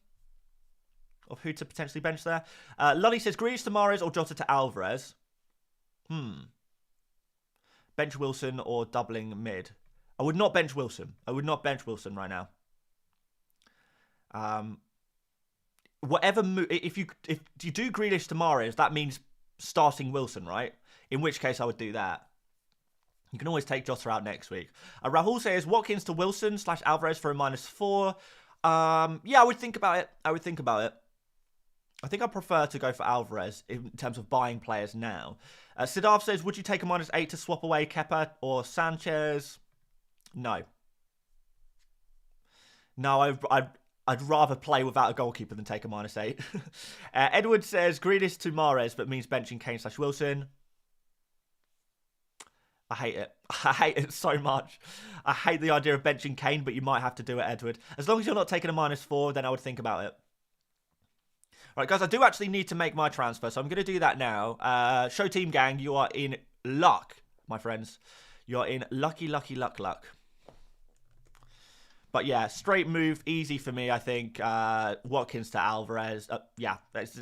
Of who to potentially bench there. Lolly says, Grealish to Mahrez or Jota to Alvarez. Bench Wilson or doubling mid. I would not bench Wilson. Right now. Whatever move, if you do Grealish to Mahrez, that means starting Wilson, right? In which case I would do that. You can always take Jota out next week. Rahul says Watkins to Wilson / Alvarez for a -4. Yeah, I would think about it. I think I prefer to go for Alvarez in terms of buying players now. Siddharth says, would you take a -8 to swap away Kepa or Sanchez? No. No, I'd rather play without a goalkeeper than take a -8. Edward says, Grealish to Mahrez, but means benching Kane / Wilson. I hate it. I hate it so much. I hate the idea of benching Kane, but you might have to do it, Edward. As long as you're not taking a -4, then I would think about it. Right, guys, I do actually need to make my transfer, so I'm going to do that now. Show Team Gang, you are in luck, my friends. You're in lucky luck. But yeah, straight move, easy for me, I think. Watkins to Alvarez. Yeah,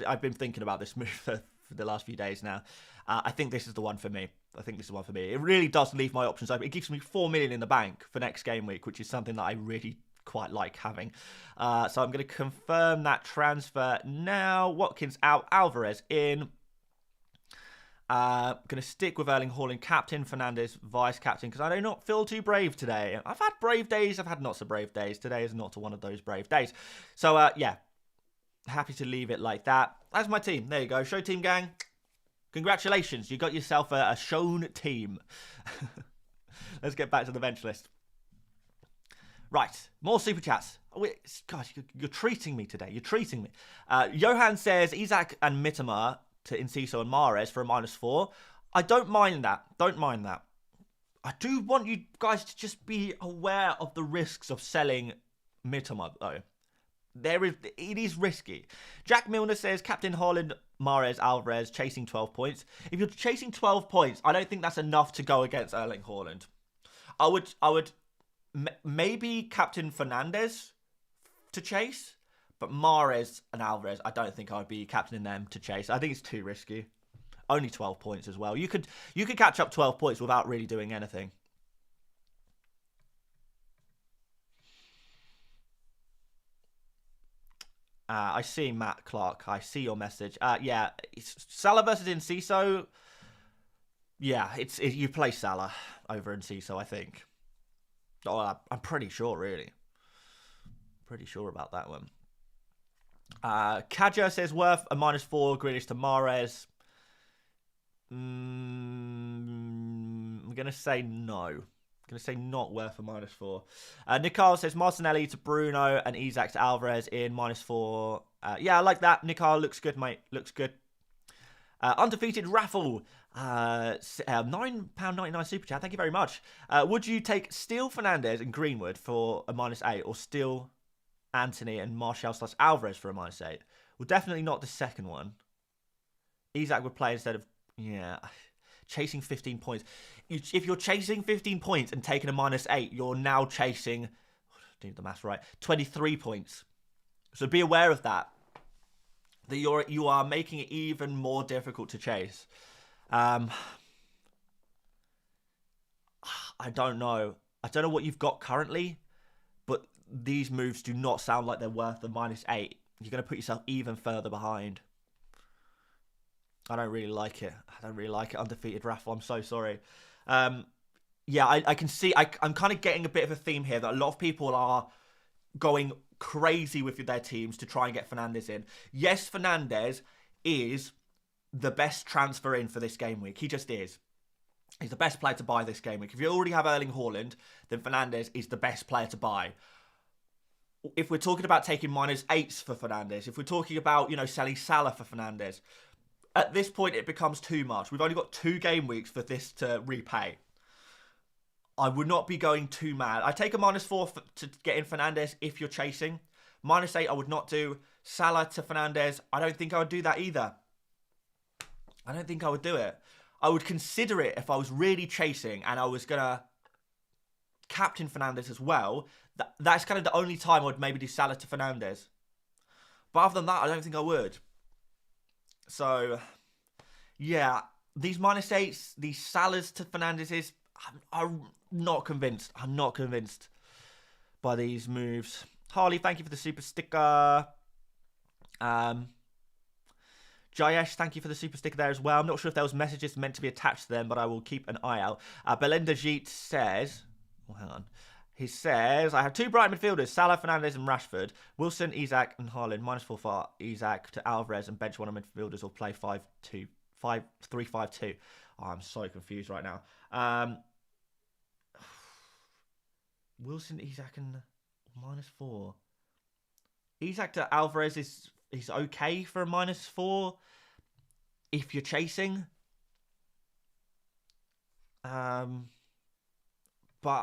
I've been thinking about this move for the last few days now. I think this is the one for me. It really does leave my options open. It gives me 4 million in the bank for next game week, which is something that I really quite like having. So I'm going to confirm that transfer now. Watkins out, Alvarez in. Going to stick with Erling Haaland, captain, Fernandes, vice captain, because I do not feel too brave today. I've had brave days, I've had not so brave days. Today is not one of those brave days. So, yeah, happy to leave it like that. That's my team. There you go. Show Team Gang. Congratulations. You got yourself a shown team. Let's get back to the bench list. Right, more super chats. Gosh, you're treating me today. You're treating me. Johan says Isak and Mitoma to Enciso and Mahrez for a -4. I don't mind that. I do want you guys to just be aware of the risks of selling Mitoma, though. It is risky. Jack Milner says Captain Haaland, Mahrez, Alvarez chasing 12 points. If you're chasing 12 points, I don't think that's enough to go against Erling Haaland. I would maybe Captain Fernandes to chase, but Mahrez and Alvarez, I don't think I would be captaining them to chase. I think it's too risky. Only 12 points as well. You could catch up 12 points without really doing anything. I see Matt Clark. I see your message. Yeah, it's Salah versus Enciso. Yeah, you play Salah over Enciso, I think. Oh, I'm pretty sure, really. Pretty sure about that one. Kaja says worth a -4. Grealish to Mahrez. I'm going to say no. I'm going to say not worth a -4. Nicole says Martinelli to Bruno and Isak to Alvarez in -4. Yeah, I like that. Nicole looks good, mate. Looks good. Undefeated raffle. £9.99 super chat. Thank you very much. Would you take Steele, Fernandes and Greenwood for a -8 or Steele, Anthony and Martial / Alvarez for a -8? Well, definitely not the second one. Isak would play instead of, chasing 15 points. If you're chasing 15 points and taking a -8, you're now chasing, do the maths right, 23 points. So be aware of that. That you are making it even more difficult to chase. I don't know. I don't know what you've got currently, but these moves do not sound like they're worth the -8. You're going to put yourself even further behind. I don't really like it. Undefeated raffle. I'm so sorry. Yeah, I can see. I'm kind of getting a bit of a theme here that a lot of people are going crazy with their teams to try and get Fernandes in. Yes, Fernandes is the best transfer in for this game week. He just is. He's the best player to buy this game week. If you already have Erling Haaland, then Fernandes is the best player to buy. If we're talking about taking -8s for Fernandes, if we're talking about, selling Salah for Fernandes, at this point it becomes too much. We've only got 2 game weeks for this to repay. I would not be going too mad. I take a -4 to get in Fernandes if you're chasing. -8 I would not do. Salah to Fernandes, I don't think I would do that either. I don't think I would do it. I would consider it if I was really chasing and I was going to captain Fernandes as well. That's kind of the only time I would maybe do Salah to Fernandes. But other than that, I don't think I would. So, yeah, these -8s, these Salahs to Fernandeses, I'm not convinced. I'm not convinced by these moves. Harley, thank you for the super sticker. Jayesh, thank you for the super sticker there as well. I'm not sure if there was messages meant to be attached to them, but I will keep an eye out. Belinda Jeet says, oh, hang on. He says, I have 2 bright midfielders, Salah, Fernandes and Rashford. Wilson, Isak and Haaland. -4 for Isak to Alvarez and bench one of midfielders or play 5-2, 5-3-5-2. Oh, I'm so confused right now. Wilson, Isak and -4. Isak to Alvarez is okay for a -4 if you're chasing. But,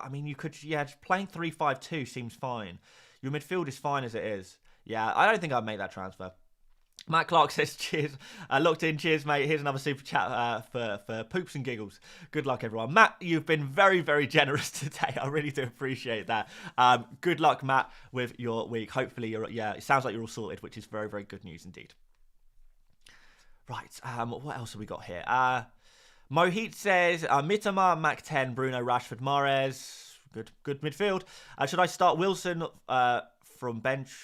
I mean, you could... Yeah, just playing 3-5-2 seems fine. Your midfield is fine as it is. Yeah, I don't think I'd make that transfer. Matt Clark says, cheers. Locked in, cheers, mate. Here's another super chat for poops and giggles. Good luck, everyone. Matt, you've been very, very generous today. I really do appreciate that. Good luck, Matt, with your week. Hopefully, it sounds like you're all sorted, which is very, very good news indeed. Right, what else have we got here? Mohit says, Mitoma, Mac 10, Bruno, Rashford, Mahrez. Good midfield. Should I start Wilson from bench?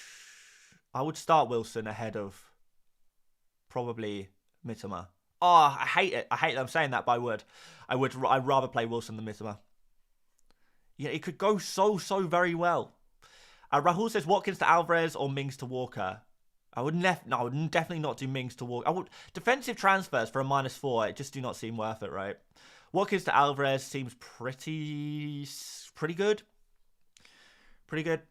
I would start Wilson ahead of probably Mitoma. Oh, I hate it. I hate that I'm saying that, but I would. I'd rather play Wilson than Mitoma. Yeah, it could go so very well. Rahul says, Watkins to Alvarez or Mings to Walker. I would definitely not do Mings to Walker. Defensive transfers for a -4, it just do not seem worth it, right? Watkins to Alvarez seems pretty good. Pretty good.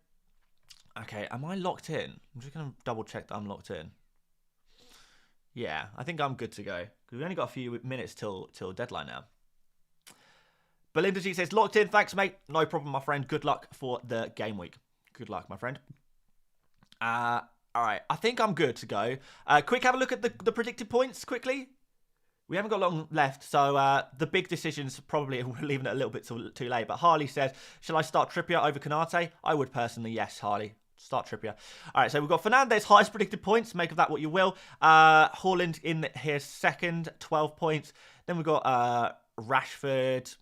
Okay, am I locked in? I'm just going to double check that I'm locked in. Yeah, I think I'm good to go. We've only got a few minutes till deadline now. Belinda G says, locked in. Thanks, mate. No problem, my friend. Good luck for the game week. Good luck, my friend. All right, I think I'm good to go. Quick, have a look at the predicted points quickly. We haven't got long left, so the big decisions probably we're leaving it a little bit too late. But Harley says, shall I start Trippier over Konate? I would personally, yes, Harley. Start Trippier. All right, so we've got Fernandes, highest predicted points. Make of that what you will. Haaland in here second, 12 points. Then we've got Rashford,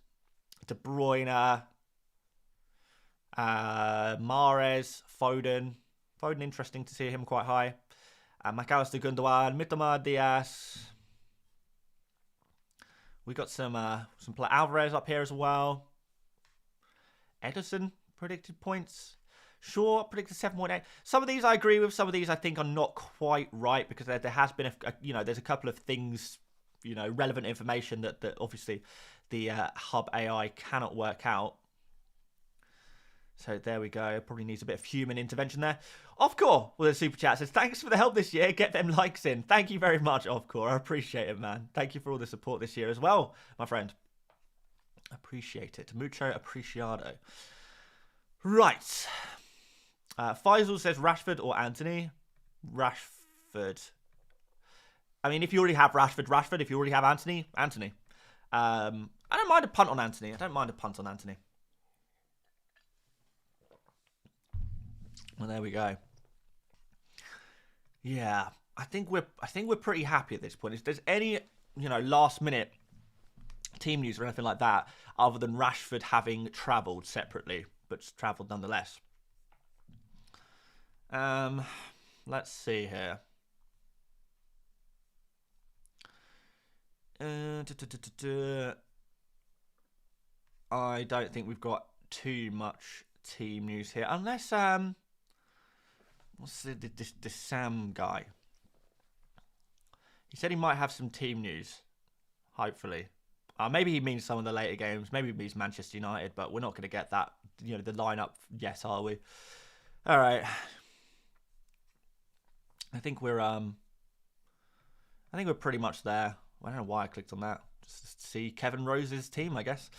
De Bruyne, Mahrez, Foden. Foden, interesting to see him quite high. McAllister, Gundogan, Mitoma, Diaz. We got some Alvarez up here as well. Ederson predicted points. Shaw predicted 7.8. Some of these I agree with. Some of these I think are not quite right because there has been there's a couple of things, relevant information that obviously the Hub AI cannot work out. So there we go. Probably needs a bit of human intervention there. Offcore with a super chat says, thanks for the help this year. Get them likes in. Thank you very much, Offcore. I appreciate it, man. Thank you for all the support this year as well, my friend. Appreciate it. Mucho appreciado. Right. Faisal says Rashford or Anthony. Rashford. I mean, if you already have Rashford. If you already have Anthony. I don't mind a punt on Anthony. Well, there we go. Yeah, I think we're pretty happy at this point. If there's any, last minute team news or anything like that, other than Rashford having travelled separately, but travelled nonetheless. Let's see here. I don't think we've got too much team news here, unless what's this Sam guy? He said he might have some team news. Hopefully. Maybe he means some of the later games. Maybe he means Manchester United, but we're not going to get that, the lineup yet, are we? All right. I think we're pretty much there. I don't know why I clicked on that. Just to see Kevin Rose's team, I guess.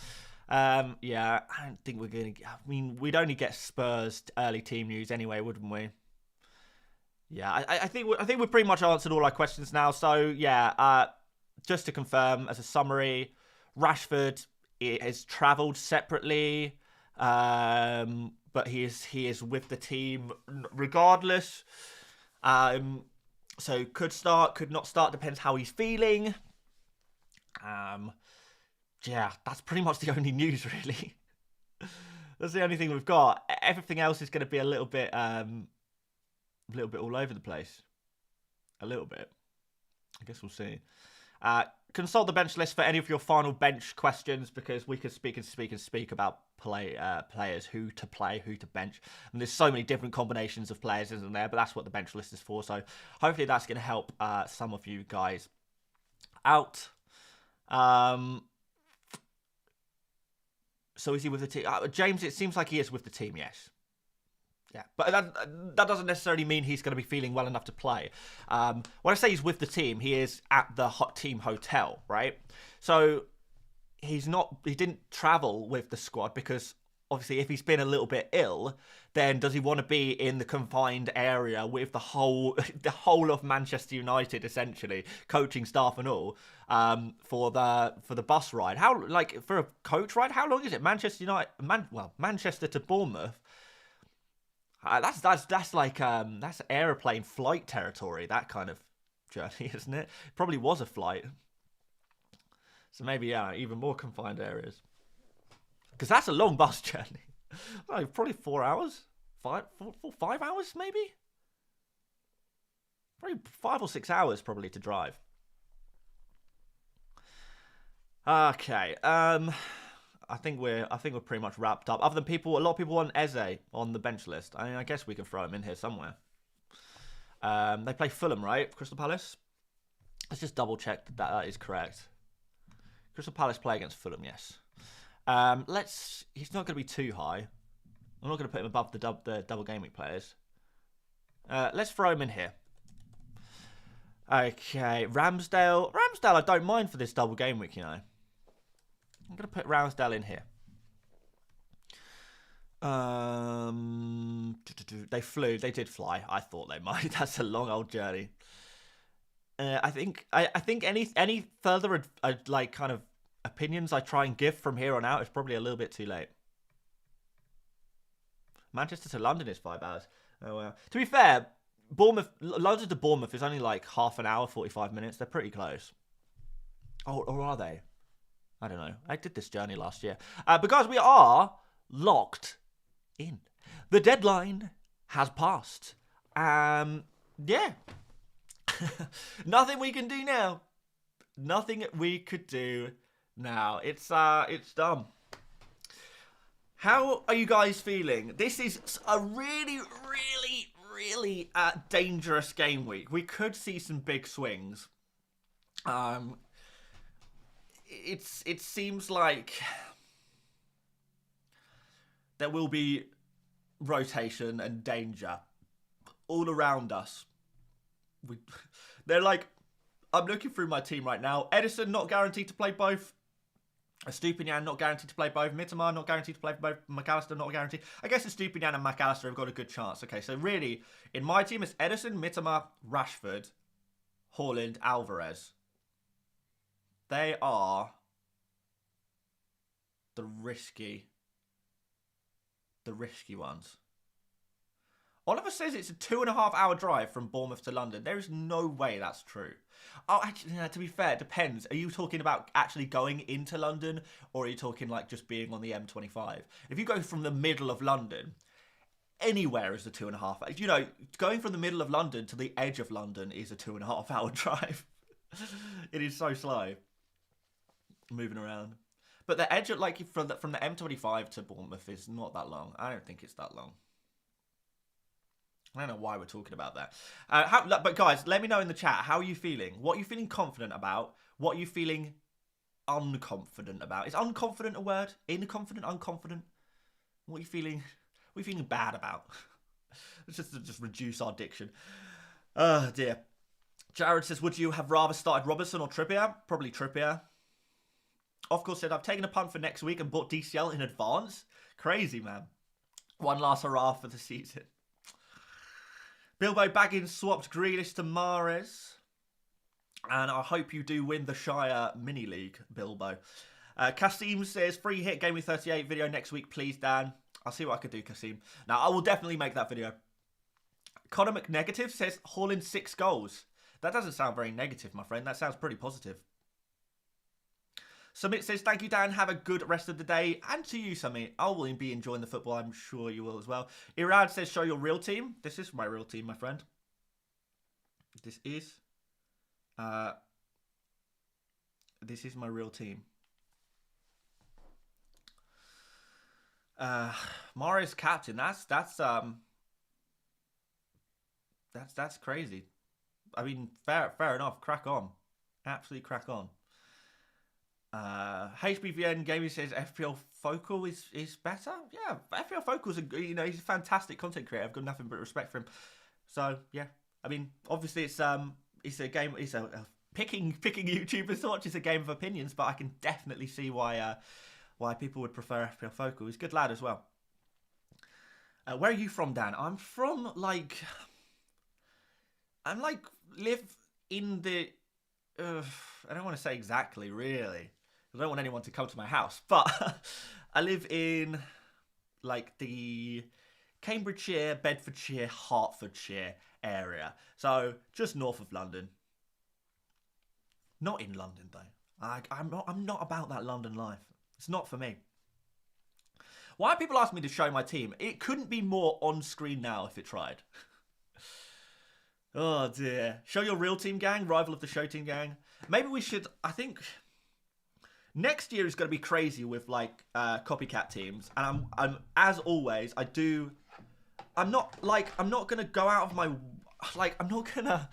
Yeah, I don't think we're going to... I mean, we'd only get Spurs early team news anyway, wouldn't we? Yeah, I think we've pretty much answered all our questions now. So, yeah, just to confirm, as a summary, Rashford has travelled separately, but he is with the team regardless. So could start, could not start, depends how he's feeling. Yeah, that's pretty much the only news, really. That's the only thing we've got. Everything else is going to be a little bit all over the place. A little bit. I guess we'll see. Consult the bench list for any of your final bench questions, because we could speak and speak and speak about players, who to play, who to bench. And there's so many different combinations of players, isn't there? But that's what the bench list is for. So hopefully that's going to help some of you guys out. So is he with the team? James, it seems like he is with the team, yes. Yeah, but that doesn't necessarily mean he's going to be feeling well enough to play. When I say he's with the team, he is at the team hotel, right? So he didn't travel with the squad because obviously if he's been a little bit ill, then does he want to be in the confined area with the whole of Manchester United, essentially, coaching staff and all, for the bus ride? For a coach ride, how long is it? Manchester to Bournemouth. That's aeroplane flight territory, that kind of journey, isn't it? Probably was a flight. So maybe, even more confined areas. Because that's a long bus journey. Probably 4 hours? 5 hours, maybe? Probably 5 or 6 hours, probably, to drive. Okay. I think we're pretty much wrapped up. Other than a lot of people want Eze on the bench list. I mean, I guess we can throw him in here somewhere. They play Fulham, right? Crystal Palace? Let's just double check that is correct. Crystal Palace play against Fulham, yes. He's not going to be too high. I'm not going to put him above the double game week players. Let's throw him in here. Okay, Ramsdale. I don't mind for this double game week, you know. I'm going to put Ramsdale in here. They did fly. I thought they might. That's a long old journey. I think any further kind of opinions I try and give from here on out is probably a little bit too late. Manchester to London is 5 hours. Oh wow. To be fair, London to Bournemouth is only like half an hour, 45 minutes. They're pretty close. Oh, or are they? I don't know. I did this journey last year. Because we are locked in. The deadline has passed. Yeah. Nothing we can do now. Nothing we could do now. It's done. How are you guys feeling? This is a really, really, really dangerous game week. We could see some big swings. It seems like there will be rotation and danger all around us. They're like, I'm looking through my team right now. Edison not guaranteed to play both. Estupinian not guaranteed to play both. Mitoma not guaranteed to play both. McAllister not guaranteed. I guess Estupinian and McAllister have got a good chance. Okay, so really, in my team, it's Edison, Mitoma, Rashford, Haaland, Alvarez. They are the risky ones. Oliver says it's a 2.5 hour drive from Bournemouth to London. There is no way that's true. Oh, actually, to be fair, it depends. Are you talking about actually going into London, or are you talking like just being on the M25? If you go from the middle of London, anywhere is a 2.5. You know, going from the middle of London to the edge of London is a 2.5 hour drive. It is so slow moving around. But the edge, like from the M25 to Bournemouth, is not that long. I don't think it's that long. I don't know why we're talking about that. But guys, let me know in the chat. How are you feeling? What are you feeling confident about? What are you feeling unconfident about? Is unconfident a word? Inconfident, unconfident? What are you feeling? What are you feeling bad about? Let's just reduce our diction. Oh dear. Jared says, would you have rather started Robertson or Trippier? Probably Trippier. Of course, said I've taken a punt for next week and bought DCL in advance. Crazy, man. One last hurrah for the season. Bilbo Baggins swapped Grealish to Mahrez. And I hope you do win the Shire Mini League, Bilbo. Kasim says, free hit Gameweek 38 video next week, please, Dan. I'll see what I can do, Kasim. Now, I will definitely make that video. Connor McNegative says, Haaland 6 goals. That doesn't sound very negative, my friend. That sounds pretty positive. Summit says, thank you, Dan. Have a good rest of the day. And to you, Summit. I will be enjoying the football. I'm sure you will as well. Irad says, show your real team. This is my real team, my friend. This is This is my real team. Marius captain. That's crazy. I mean, fair enough. Crack on, absolutely crack on. HBVN Gaming says FPL Focal is better. Yeah, FPL Focal's he's a fantastic content creator. I've got nothing but respect for him. So yeah, I mean, obviously it's a game. It's a picking YouTubers to watch. It's a game of opinions, but I can definitely see why people would prefer FPL Focal. He's a good lad as well. Where are you from, Dan? I'm from live in the. I don't want to say exactly, really. I don't want anyone to come to my house, but I live in like the Cambridgeshire, Bedfordshire, Hertfordshire area. So just north of London. Not in London though. I'm not about that London life. It's not for me. Why are people asking me to show my team? It couldn't be more on screen now if it tried. Oh dear. Show your real team, gang. Rival of the show team, gang. Maybe we should. I think next year is going to be crazy with like copycat teams, and I'm as always. I'm not going to go out of my I'm not going to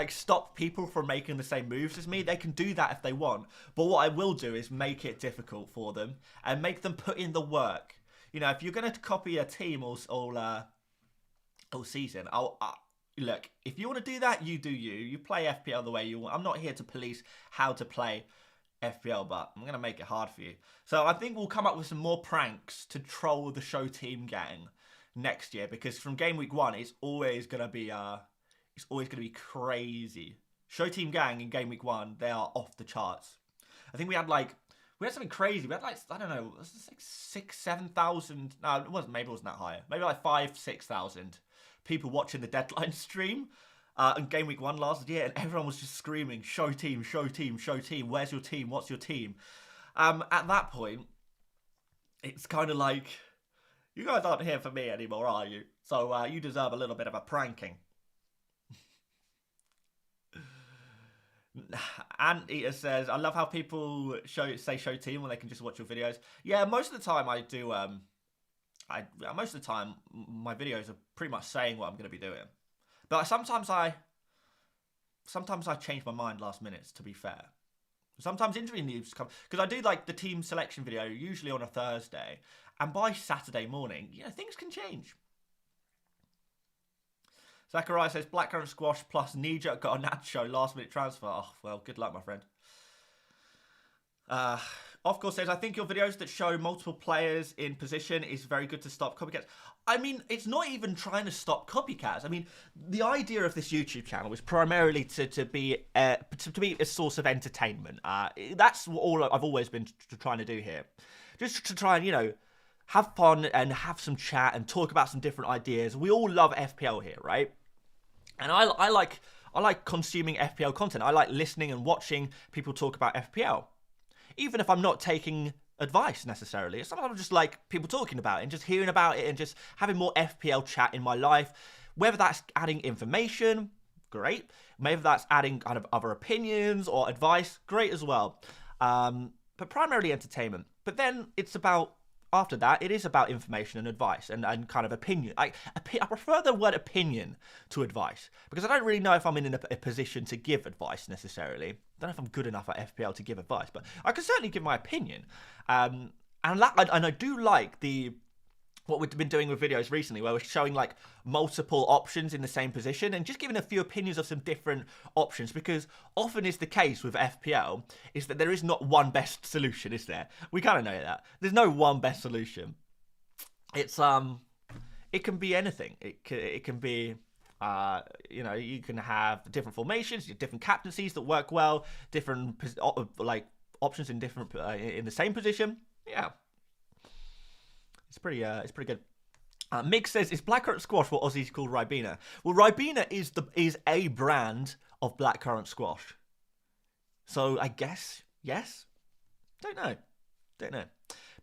stop people from making the same moves as me. They can do that if they want, but what I will do is make it difficult for them and make them put in the work. You know, if you're going to copy a team all season, look, if you want to do that, you do you. You play FPL the way you want. I'm not here to police how to play FPL, but I'm going to make it hard for you. So I think we'll come up with some more pranks to troll the show team gang next year, because from game week 1, it's always going to be crazy. Show team gang in game week 1, they are off the charts. I think we had something crazy. We had I don't know, it was 6,000-7,000. No, it wasn't. Maybe it wasn't that high. Maybe 5,000-6,000 people watching the deadline stream in game week 1 last year, and everyone was just screaming, "Show team, show team, show team. Where's your team? What's your team?" At that point, it's kind of like, you guys aren't here for me anymore, are you? So you deserve a little bit of a pranking. Anteater says, I love how people say show team when they can just watch your videos. Yeah, most of the time I do. Most of the time my videos are pretty much saying what I'm going to be doing, but sometimes I change my mind last minute. To be fair, sometimes injury news come, because I do the team selection video usually on a Thursday, and by Saturday morning, things can change. Zachariah says, blackcurrant squash plus knee-jerk got a Nacho last-minute transfer. Oh, well, good luck, my friend. Of course says, I think your videos that show multiple players in position is very good to stop copycats. I mean, it's not even trying to stop copycats. I mean, the idea of this YouTube channel is primarily to be a source of entertainment. That's all I've always been trying to do here. Just to try and, have fun and have some chat and talk about some different ideas. We all love FPL here, right? And I like consuming FPL content. I like listening and watching people talk about FPL. Even if I'm not taking advice necessarily. Sometimes I just like people talking about it and just hearing about it and just having more FPL chat in my life. Whether that's adding information, great. Maybe that's adding kind of other opinions or advice, great as well. But primarily entertainment. But then it's about, after that, it is about information and advice and kind of opinion. I prefer the word opinion to advice, because I don't really know if I'm in a position to give advice necessarily. I don't know if I'm good enough at FPL to give advice, but I can certainly give my opinion. And I do like what we've been doing with videos recently, where we're showing multiple options in the same position and just giving a few opinions of some different options, because often is the case with FPL is that there is not one best solution, is there? We kind of know that. There's no one best solution. It's it can be anything. It can be you can have different formations, different captaincies that work well, different options in different in the same position. Yeah. It's pretty good. Mig says, is blackcurrant squash what Aussies call Ribena? Well, Ribena is a brand of blackcurrant squash. So I guess, yes? Don't know.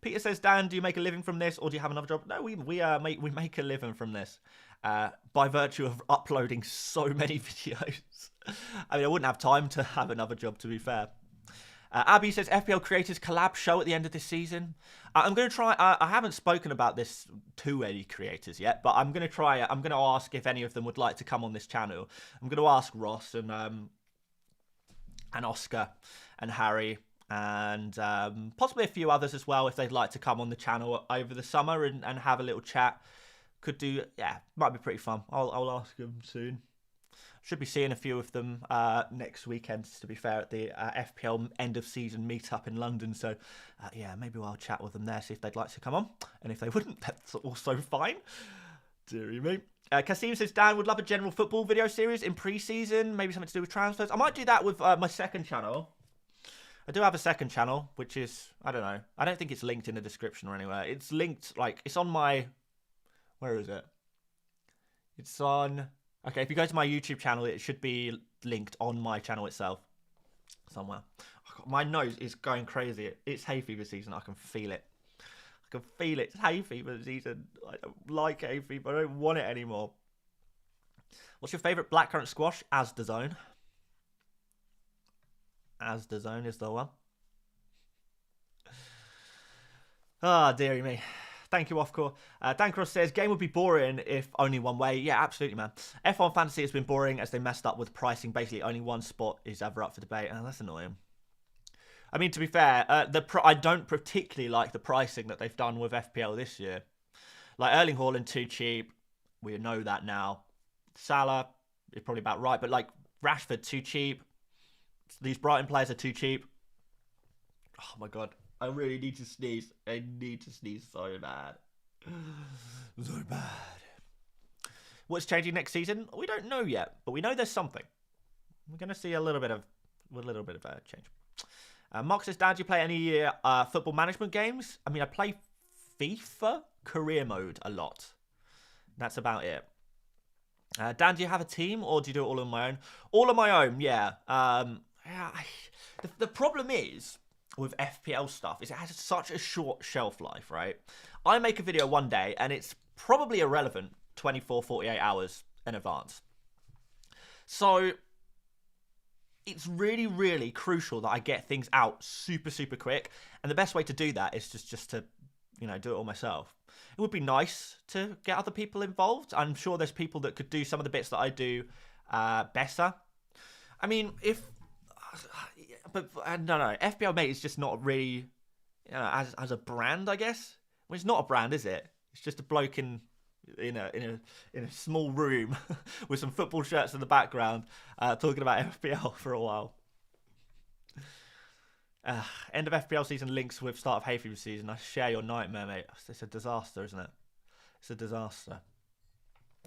Peter says, Dan, do you make a living from this, or do you have another job? No, we make a living from this. by virtue of uploading so many videos. I mean, I wouldn't have time to have another job, to be fair. Abby says FPL creators collab show at the end of this season. I'm going to try. I haven't spoken about this to any creators yet, but I'm going to try it. I'm going to ask if any of them would like to come on this channel. I'm going to ask Ross and Oscar and Harry and possibly a few others as well if they'd like to come on the channel over the summer and have a little chat. Could do, yeah, might be pretty fun. I'll ask them soon. Should be seeing a few of them next weekend, to be fair, at the FPL end of season meetup in London. So, yeah, maybe I'll chat with them there, see if they'd like to come on. And if they wouldn't, that's also fine. Deary me. Kasim says, Dan would love a general football video series in pre-season, maybe something to do with transfers. I might do that with my second channel. I do have a second channel, which is, I don't know. I don't think it's linked in the description or anywhere. It's linked, like, it's on my, where is it? It's on... Okay, if you go to my YouTube channel, it should be linked on my channel itself somewhere. My nose is going crazy. It's hay fever season. I can feel it. I can feel it. It's hay fever season. I don't like hay fever. I don't want it anymore. What's your favourite blackcurrant squash? Asda Zone is the one. Ah, dearie me. Thank you, Offcore. Dan Cross says, game would be boring if only one way. Yeah, absolutely, man. F1 Fantasy has been boring as they messed up with pricing. Basically, only one spot is ever up for debate. And that's annoying. I mean, to be fair, I don't particularly like the pricing that they've done with FPL this year. Like, Erling Haaland, too cheap. We know that now. Salah is probably about right. But, like, Rashford, too cheap. These Brighton players are too cheap. Oh, my God. I really need to sneeze. I need to sneeze so bad. So bad. What's changing next season? We don't know yet, but we know there's something. We're going to see a little bit of change. Mark says, Dad, do you play any football management games? I mean, I play FIFA career mode a lot. That's about it. Dan, do you have a team or do you do it all on my own? All on my own, yeah. The problem is, with FPL stuff is it has such a short shelf life, right? I make a video one day and it's probably irrelevant 24, 48 hours in advance. So it's really, really crucial that I get things out super, super quick. And the best way to do that is just to, you know, do it all myself. It would be nice to get other people involved. I'm sure there's people that could do some of the bits that I do better. I mean, but I don't know. FPL Mate is just not really, you know, as a brand, I guess. Well, it's not a brand, is it? It's just a bloke in a small room with some football shirts in the background, talking about FPL for a while. End of FPL season links with start of hay fever season. I share your nightmare, mate. It's a disaster, isn't it? It's a disaster.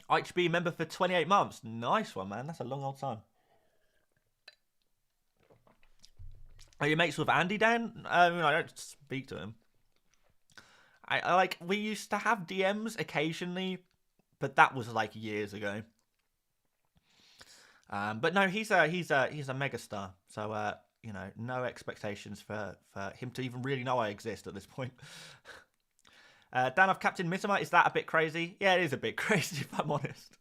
IHB member for 28 months. Nice one, man. That's a long old time. Are you mates with Andy, Dan? I mean, I don't speak to him. I like, we used to have DMs occasionally, but that was like years ago. But no, he's a megastar. So you know, no expectations for him to even really know I exist at this point. Dan, I've Captain Mitoma. Is that a bit crazy? Yeah, it is a bit crazy, if I'm honest.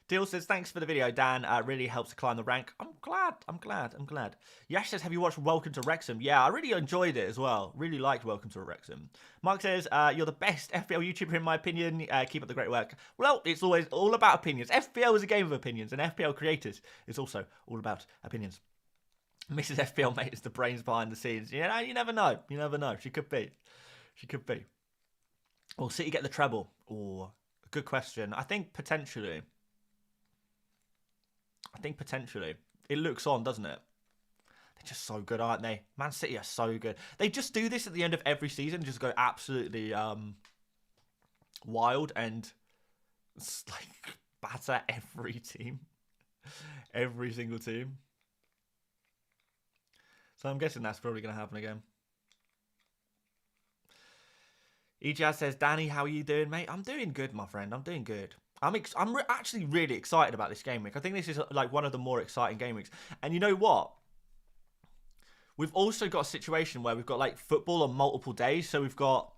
Deal says, thanks for the video, Dan. Really helps to climb the rank. I'm glad. Yash says, have you watched Welcome to Wrexham? Yeah, I really enjoyed it as well. Really liked Welcome to Wrexham. Mark says, you're the best FPL YouTuber in my opinion. Keep up the great work. Well, it's always all about opinions. FPL is a game of opinions, and FPL creators is also all about opinions. Mrs. FPL Mate is the brains behind the scenes. You know, you never know. You never know. She could be. Will City get the treble? Oh, good question. I think potentially. It looks on, doesn't it? They're just so good, aren't they? Man City are so good. They just do this at the end of every season, just go absolutely wild and like batter every team. Every single team. So I'm guessing that's probably going to happen again. Ejaz says, Danny, how are you doing, mate? I'm doing good, my friend. I'm doing good. I'm actually really excited about this game week. I think this is like one of the more exciting game weeks. And you know what? We've also got a situation where we've got like football on multiple days. So we've got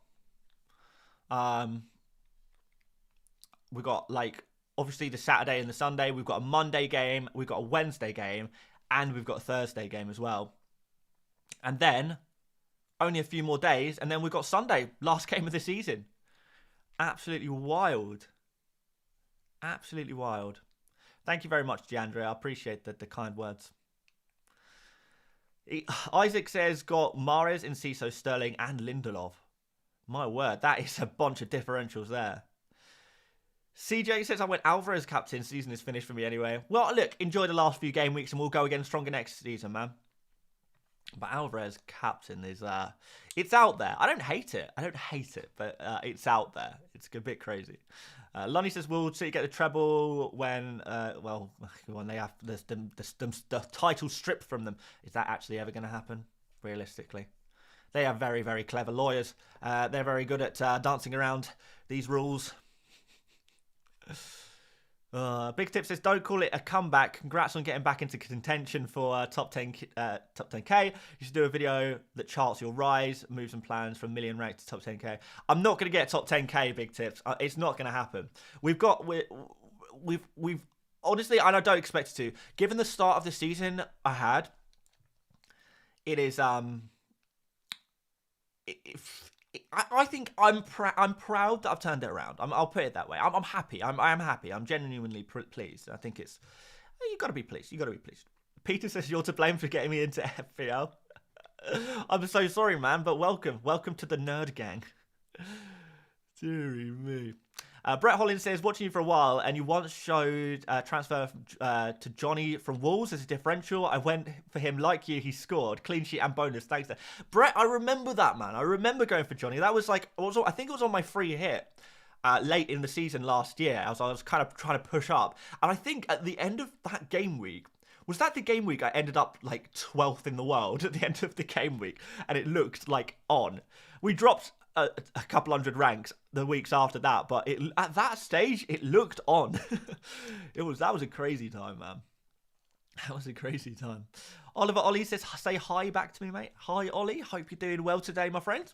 we've got like obviously the Saturday and the Sunday. We've got a Monday game, we've got a Wednesday game, and we've got a Thursday game as well. And then only a few more days, and then we've got Sunday, last game of the season. Absolutely wild. Absolutely wild. Thank you very much, Giandre. I appreciate the kind words. Isaac says, got Mahrez, Enciso, Sterling, and Lindelof. My word, that is a bunch of differentials there. CJ says, I went Alvarez captain. Season is finished for me anyway. Well, look, enjoy the last few game weeks and we'll go again stronger next season, man. But Alvarez captain is, it's out there. I don't hate it. But it's out there. It's a bit crazy. Lonnie says, will City get the treble when they have the title stripped from them? Is that actually ever going to happen, realistically? They are very, very clever lawyers. They're very good at dancing around these rules. Big Tip says, don't call it a comeback. Congrats on getting back into contention for top 10k. You should do a video that charts your rise, moves and plans from million rank to top 10k. I'm not going to get top 10k, Big Tips. It's not going to happen. We've honestly, and I don't expect it to. Given the start of the season I had, it is I think I'm proud that I've turned it around. I'll put it that way. I'm happy. I am happy. I'm genuinely pleased. I think it's you got to be pleased. Peter says you're to blame for getting me into FPL. I'm so sorry, man. But welcome to the nerd gang. Deary me. Brett Hollins says, watching you for a while, and you once showed transfer to Johnny from Wolves as a differential. I went for him like you. He scored. Clean sheet and bonus. Thanks. Brett, I remember that, man. I remember going for Johnny. That was like, I think it was on my free hit late in the season last year. I was kind of trying to push up. And I think at the end of that game week, was that the game week I ended up like 12th in the world at the end of the game week? And it looked like on. We dropped a couple hundred ranks the weeks after that, but at that stage it looked on. That was a crazy time, man. That was a crazy time. Oliver Ollie says, say hi back to me, mate. Hi, Ollie. Hope you're doing well today, my friend.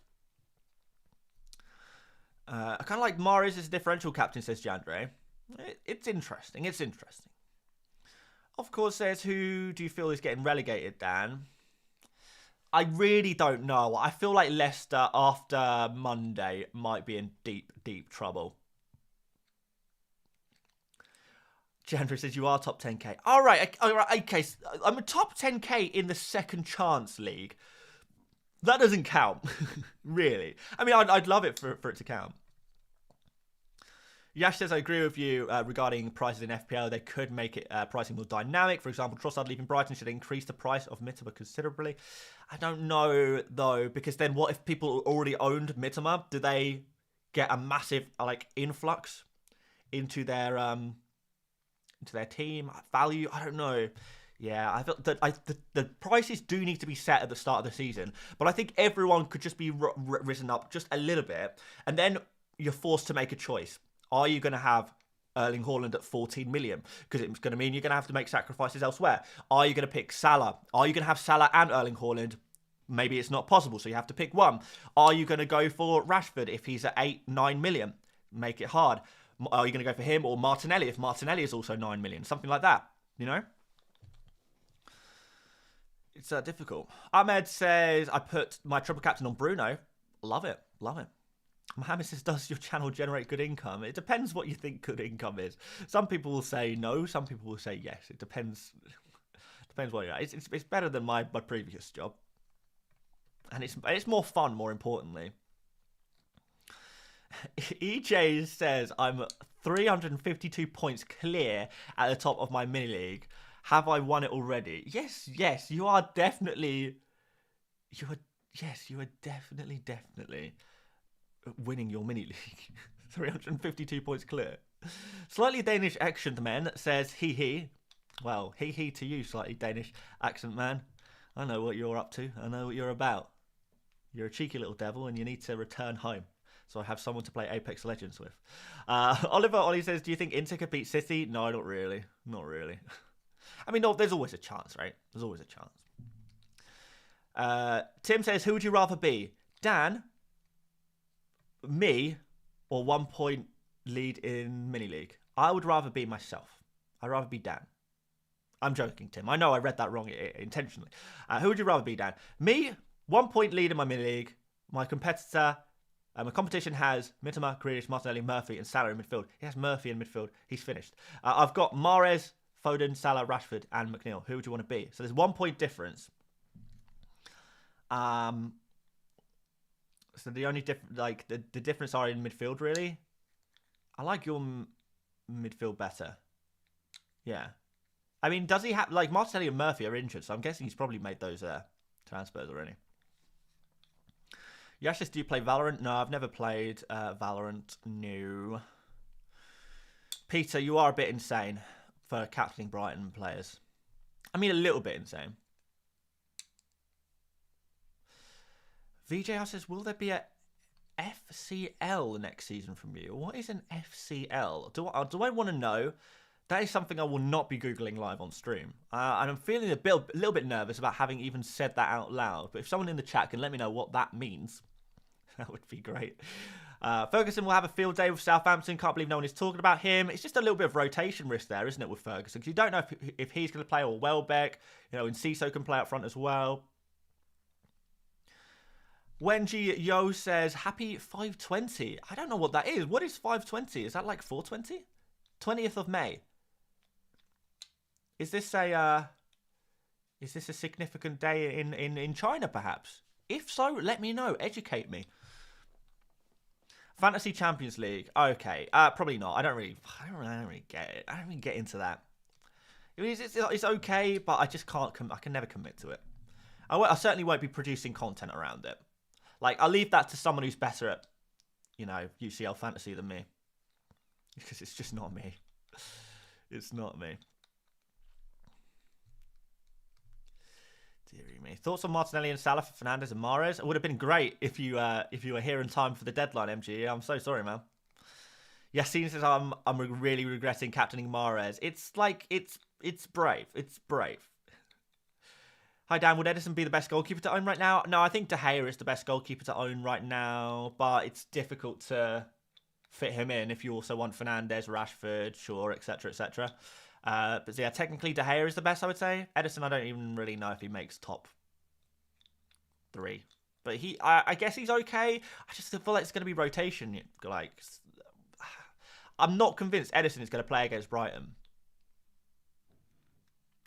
I kind of like Mahrez as differential captain, says Jandre. It's interesting. Of course, says, who do you feel is getting relegated, Dan? I really don't know. I feel like Leicester, after Monday, might be in deep, deep trouble. Jandra says, you are top 10k. All right, okay. I'm a top 10k in the second chance league. That doesn't count, really. I mean, I'd love it for it to count. Yash says, I agree with you regarding prices in FPL. They could make it pricing more dynamic. For example, Trossard leaving Brighton should increase the price of Mitoma considerably. I don't know, though, because then what if people already owned Mitoma? Do they get a massive influx into their team value? I don't know. Yeah, I felt that the prices do need to be set at the start of the season, but I think everyone could just be risen up just a little bit, and then you're forced to make a choice. Are you going to have Erling Haaland at 14 million? Because it's going to mean you're going to have to make sacrifices elsewhere. Are you going to pick Salah? Are you going to have Salah and Erling Haaland? Maybe it's not possible, so you have to pick one. Are you going to go for Rashford if he's at 9 million? Make it hard. Are you going to go for him or Martinelli if Martinelli is also 9 million? Something like that, you know? It's difficult. Ahmed says, I put my triple captain on Bruno. Love it. Mohammed says, does your channel generate good income? It depends what you think good income is. Some people will say no. Some people will say yes. It depends. Depends what you're at. It's better than my previous job. And it's more fun, more importantly. EJ says, I'm 352 points clear at the top of my mini league. Have I won it already? Yes, you are definitely... You are definitely winning your mini league. 352 points clear. Slightly Danish accent man says, he. Well, he to you, slightly Danish accent man. I know what you're up to. I know what you're about. You're a cheeky little devil and you need to return home. So I have someone to play Apex Legends with. Oliver Ollie says, do you think Inter could beat City? No, not really. I mean, no, there's always a chance, right? There's always a chance. Tim says, who would you rather be? Dan, me, or 1.5 lead in mini league? I would rather be myself. I'd rather be Dan. I'm joking, Tim. I know I read that wrong intentionally. Who would you rather be, Dan? Me, 1 point lead in my mini league. My competitor, my competition has Mitoma, Grealish, Martinelli, Murphy, and Salah in midfield. He has Murphy in midfield. He's finished. I've got Mahrez, Foden, Salah, Rashford, and McNeil. Who would you want to be? So there's 1 point difference. So the only the difference are in midfield, really. I like your midfield better. Yeah. I mean, does he have, like, Martinelli and Murphy are injured, so I'm guessing he's probably made those transfers already. Yashis, do you play Valorant? No, I've never played Valorant. No. Peter, you are a bit insane for captaining Brighton players. I mean, a little bit insane. VJR says, will there be a FCL next season from you? What is an FCL? Do I want to know? That is something I will not be Googling live on stream. And I'm feeling a little bit nervous about having even said that out loud. But if someone in the chat can let me know what that means, that would be great. Ferguson will have a field day with Southampton. Can't believe no one is talking about him. It's just a little bit of rotation risk there, isn't it, with Ferguson? Because you don't know if he's going to play or Welbeck. You know, and Ciso can play up front as well. Wenji Yo says, happy 520. I don't know what that is. What is 520? Is that like 420? 20th of May. Is this a significant day in China, perhaps? If so, let me know. Educate me. Fantasy Champions League. Okay, probably not. I don't really get it. I don't really get into that. It's okay, but I just can't. I can never commit to it. I certainly won't be producing content around it. Like, I'll leave that to someone who's better at, you know, UCL fantasy than me, because it's just not me. It's not me. Deary me. Thoughts on Martinelli and Salah for Fernandes and Mahrez? It would have been great if you were here in time for the deadline, MG. I'm so sorry, man. Yassine says I'm really regretting captaining Mahrez. It's like it's brave. It's brave. Hi Dan, would Edison be the best goalkeeper to own right now? No, I think De Gea is the best goalkeeper to own right now, but it's difficult to fit him in if you also want Fernandes, Rashford, Shaw, etc., etc. But yeah, technically De Gea is the best, I would say. Edison, I don't even really know if he makes top 3. But I guess he's okay. I just feel like it's going to be rotation. Like, I'm not convinced Edison is going to play against Brighton.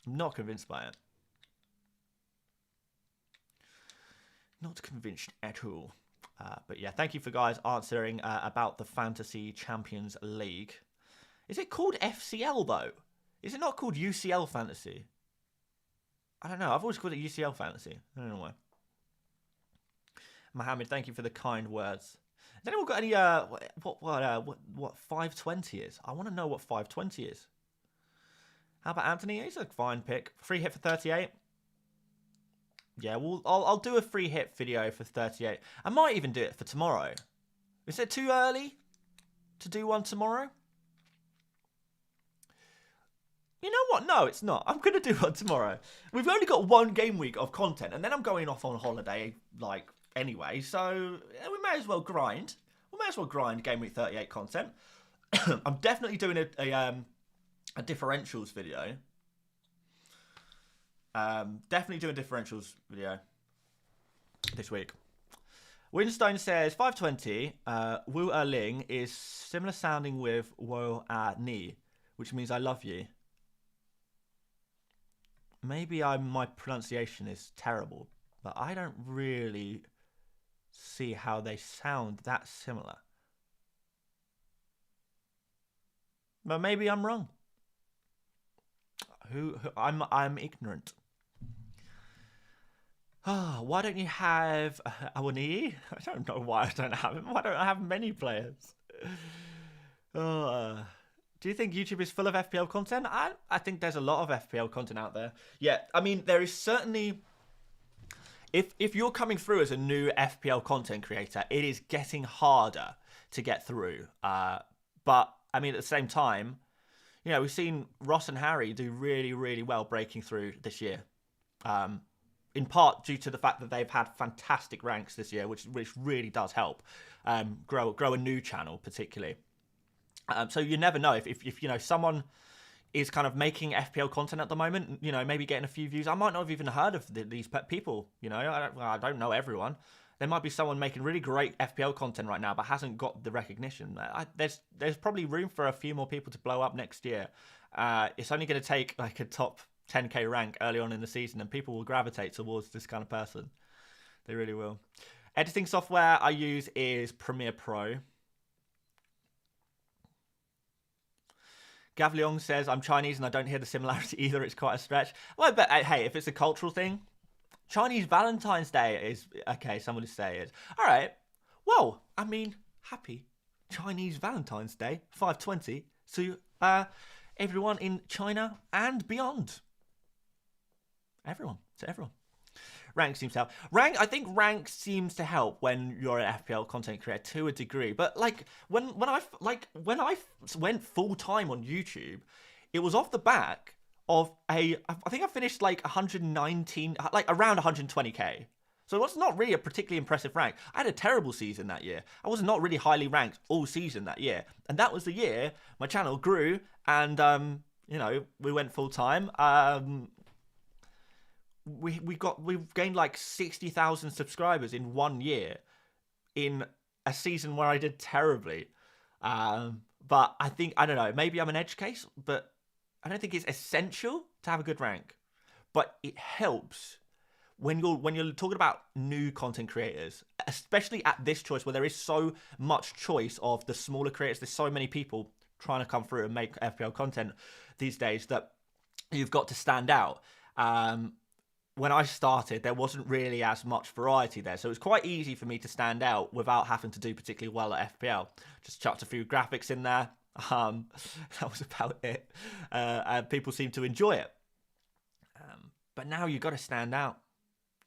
I'm not convinced by it. Not convinced at all. But yeah, thank you for guys answering about the Fantasy Champions League. Is it called FCL though? Is it not called UCL Fantasy? I don't know. I've always called it UCL Fantasy. I don't know why. Mohammed, thank you for the kind words. Has anyone got any what 520 is? I want to know what 520 is. How about Anthony? He's a fine pick. Free hit for 38. Yeah, well, I'll do a free hit video for 38. I might even do it for tomorrow. Is it too early to do one tomorrow? You know what? No, it's not. I'm going to do one tomorrow. We've only got one game week of content, and then I'm going off on holiday, like, anyway. So we may as well grind. We may as well grind game week 38 content. I'm definitely doing a differentials video. Definitely doing a differentials video this week. Winstone says 520. Wu Erling is similar sounding with Wo Ni, which means I love you. Maybe my pronunciation is terrible, but I don't really see how they sound that similar. But maybe I'm wrong. I'm ignorant. Why don't you have Awani? I don't know why I don't have him. Why don't I have many players? Do you think YouTube is full of FPL content? I think there's a lot of FPL content out there. Yeah, I mean, there is certainly... If you're coming through as a new FPL content creator, it is getting harder to get through. But, I mean, at the same time, you know, we've seen Ross and Harry do really, really well breaking through this year. In part due to the fact that they've had fantastic ranks this year, which really does help grow a new channel, particularly. So you never know if you know someone is kind of making FPL content at the moment, you know, maybe getting a few views. I might not have even heard of these people, you know. I don't know everyone. There might be someone making really great FPL content right now, but hasn't got the recognition. There's probably room for a few more people to blow up next year. It's only going to take like a top 10k rank early on in the season, and people will gravitate towards this kind of person. They really will. Editing software I use is Premiere Pro. Gavleong says, I'm Chinese and I don't hear the similarity either. It's quite a stretch. Well, but hey, if it's a cultural thing, Chinese Valentine's Day is... Okay, someone would say it. All right. Well, I mean, happy Chinese Valentine's Day, 5/20, to everyone in China and beyond. Everyone. To everyone. Rank seems to help. I think rank seems to help when you're an FPL content creator to a degree. But like when I went full time on YouTube, it was off the back of I think I finished like 119, like around 120k. So it's not really a particularly impressive rank. I had a terrible season that year. I was not really highly ranked all season that year, and that was the year my channel grew and you know, we went full time. We've gained like 60,000 subscribers in 1 year in a season where I did terribly. But I think, I don't know, maybe I'm an edge case, but I don't think it's essential to have a good rank. But it helps when you're talking about new content creators, especially at this choice where there is so much choice of the smaller creators. There's so many people trying to come through and make FPL content these days that you've got to stand out. When I started, there wasn't really as much variety there. So it was quite easy for me to stand out without having to do particularly well at FPL. Just chucked a few graphics in there. That was about it. And people seemed to enjoy it. But now you've got to stand out.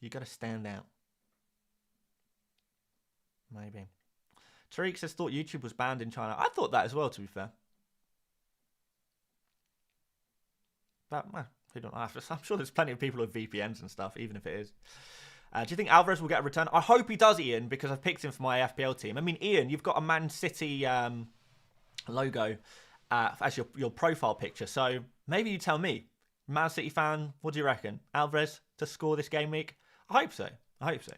You've got to stand out. Maybe. Tariq says, thought YouTube was banned in China. I thought that as well, to be fair. But, well, who don't have to? I'm sure there's plenty of people with VPNs and stuff, even if it is. Do you think Alvarez will get a return? I hope he does, Ian, because I've picked him for my FPL team. I mean, Ian, you've got a Man City logo as your profile picture. So maybe you tell me, Man City fan, what do you reckon? Alvarez to score this game week? I hope so. I hope so.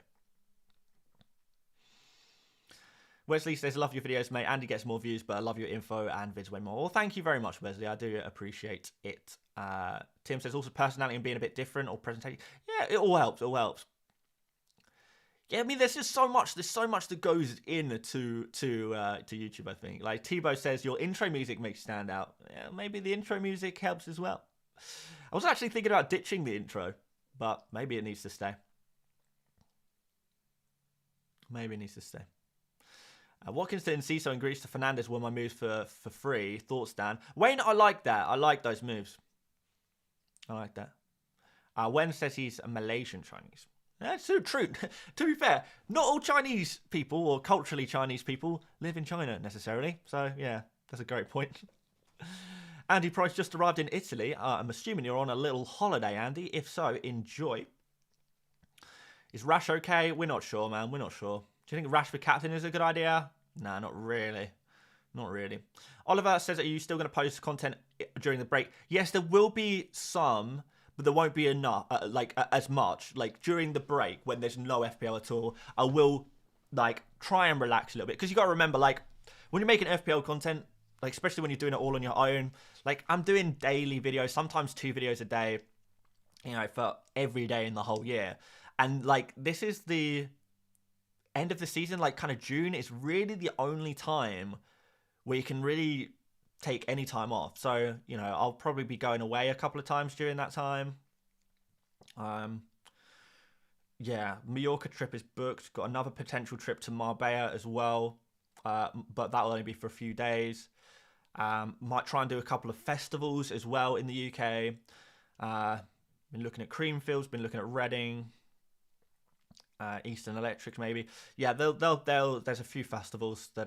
Wesley says, love your videos, mate. Andy gets more views, but I love your info and vids way more. Well, thank you very much, Wesley. I do appreciate it. Tim says, also personality and being a bit different or presentation. Yeah, it all helps. It all helps. Yeah, I mean, there's just so much. There's so much that goes into to YouTube, I think. Like Tebow says, your intro music makes you stand out. Yeah, maybe the intro music helps as well. I was actually thinking about ditching the intro, but maybe it needs to stay. Maybe it needs to stay. Watkins to Enciso and Greece to Fernandez were my moves for free. Thoughts, Dan? Wayne, I like that. I like those moves. I like that. Wen says he's a Malaysian Chinese. That's so true. To be fair, not all Chinese people or culturally Chinese people live in China necessarily. So, yeah, that's a great point. Andy Price just arrived in Italy. I'm assuming you're on a little holiday, Andy. If so, enjoy. Is Rash okay? We're not sure, man. We're not sure. Do you think Rashford captain is a good idea? Nah, not really. Not really. Oliver says, are you still going to post content during the break? Yes, there will be some, but there won't be enough, as much. Like, during the break, when there's no FPL at all, I will, like, try and relax a little bit. Because you got to remember, like, when you're making FPL content, like, especially when you're doing it all on your own, like, I'm doing daily videos, sometimes 2 videos a day, you know, for every day in the whole year. And, like, this is the end of the season, like kind of June, is really the only time where you can really take any time off. So, you know, I'll probably be going away a couple of times during that time. Yeah, Mallorca trip is booked. Got another potential trip to Marbella as well, but that'll only be for a few days. Might try and do a couple of festivals as well in the UK. Been looking at Creamfields, been looking at Reading. Eastern Electric, maybe. Yeah, there's a few festivals that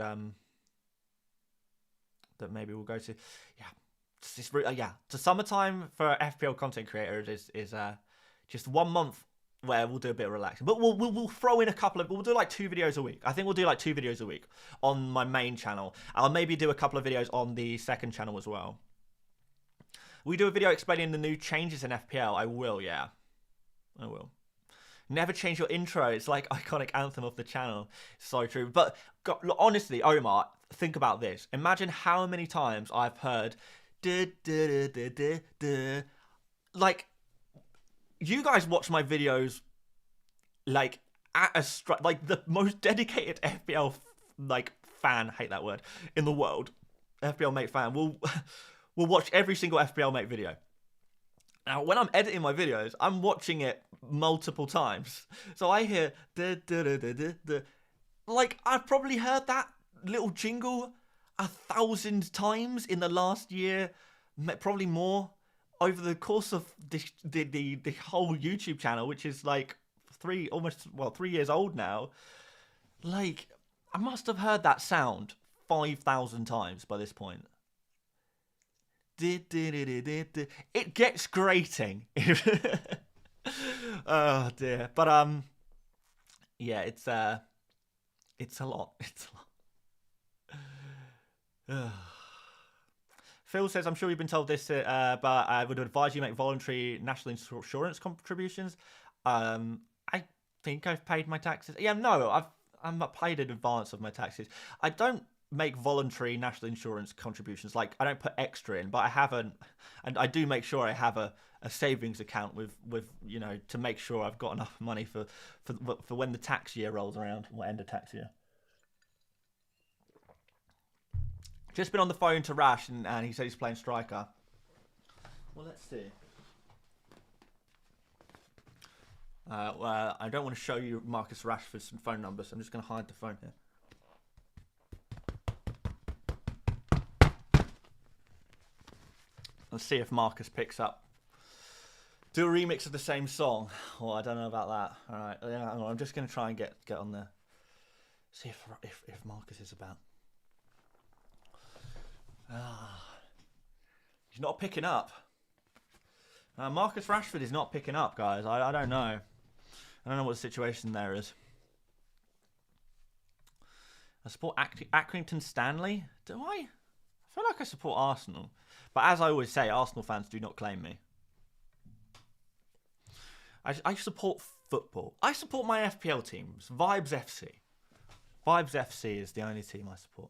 that maybe we'll go to. Yeah, the summertime for FPL content creators is just 1 month where we'll do a bit of relaxing. But we'll throw in a couple of... We'll do like 2 videos a week. I think we'll do like 2 videos a week on my main channel. I'll maybe do a couple of videos on the second channel as well. We do a video explaining the new changes in FPL. I will, yeah. I will. Never change your intro. It's like iconic anthem of the channel. So true. But God, honestly, Omar, think about this. Imagine how many times I've heard... Like, you guys watch my videos like at a like the most dedicated FPL like fan, hate that word, in the world. FPL Mate fan will watch every single FPL Mate video. Now, when I'm editing my videos, I'm watching it multiple times. So I hear like I've probably heard that little jingle 1,000 times in the last year, probably more, over the course of the whole YouTube channel, which is like 3 years old now. Like, I must have heard that sound 5,000 times by this point. It gets grating. Oh dear. But yeah, it's a lot. It's a lot. Phil says, I'm sure you've been told this, but I would advise you make voluntary national insurance contributions. I think I've paid my taxes. Yeah, no, I'm not paid in advance of my taxes. I don't make voluntary national insurance contributions. Like, I don't put extra in, but I haven't, and I do make sure I have a savings account with you know, to make sure I've got enough money for when the tax year rolls around, or end of tax year. Just been on the phone to Rash, and he said he's playing striker. Well, let's see. Well, I don't want to show you Marcus Rashford's phone number, so I'm just going to hide the phone here. Let's see if Marcus picks up. Do a remix of the same song. Oh, I don't know about that. All right, yeah, I'm just going to try and get on there. See if Marcus is about. He's not picking up. Marcus Rashford is not picking up, guys. I don't know. I don't know what the situation there is. I support Accrington Stanley. Do I? I feel like I support Arsenal. But as I always say, Arsenal fans do not claim me. I support football. I support my FPL teams. Vibes FC. Vibes FC is the only team I support.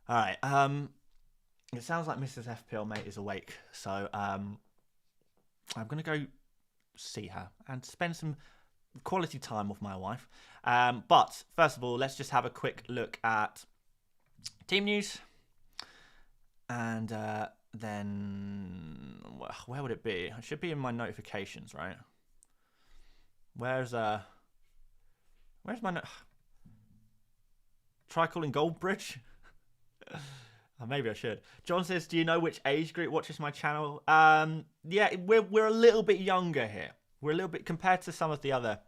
All right. It sounds like Mrs. FPL Mate is awake. So I'm going to go see her and spend some quality time with my wife. But first of all, let's just have a quick look at team news. And then, where would it be? It should be in my notifications, right? Where's my try calling Goldbridge? Maybe I should. John says, do you know which age group watches my channel? Yeah, we're a little bit younger here. We're a little bit, compared to some of the other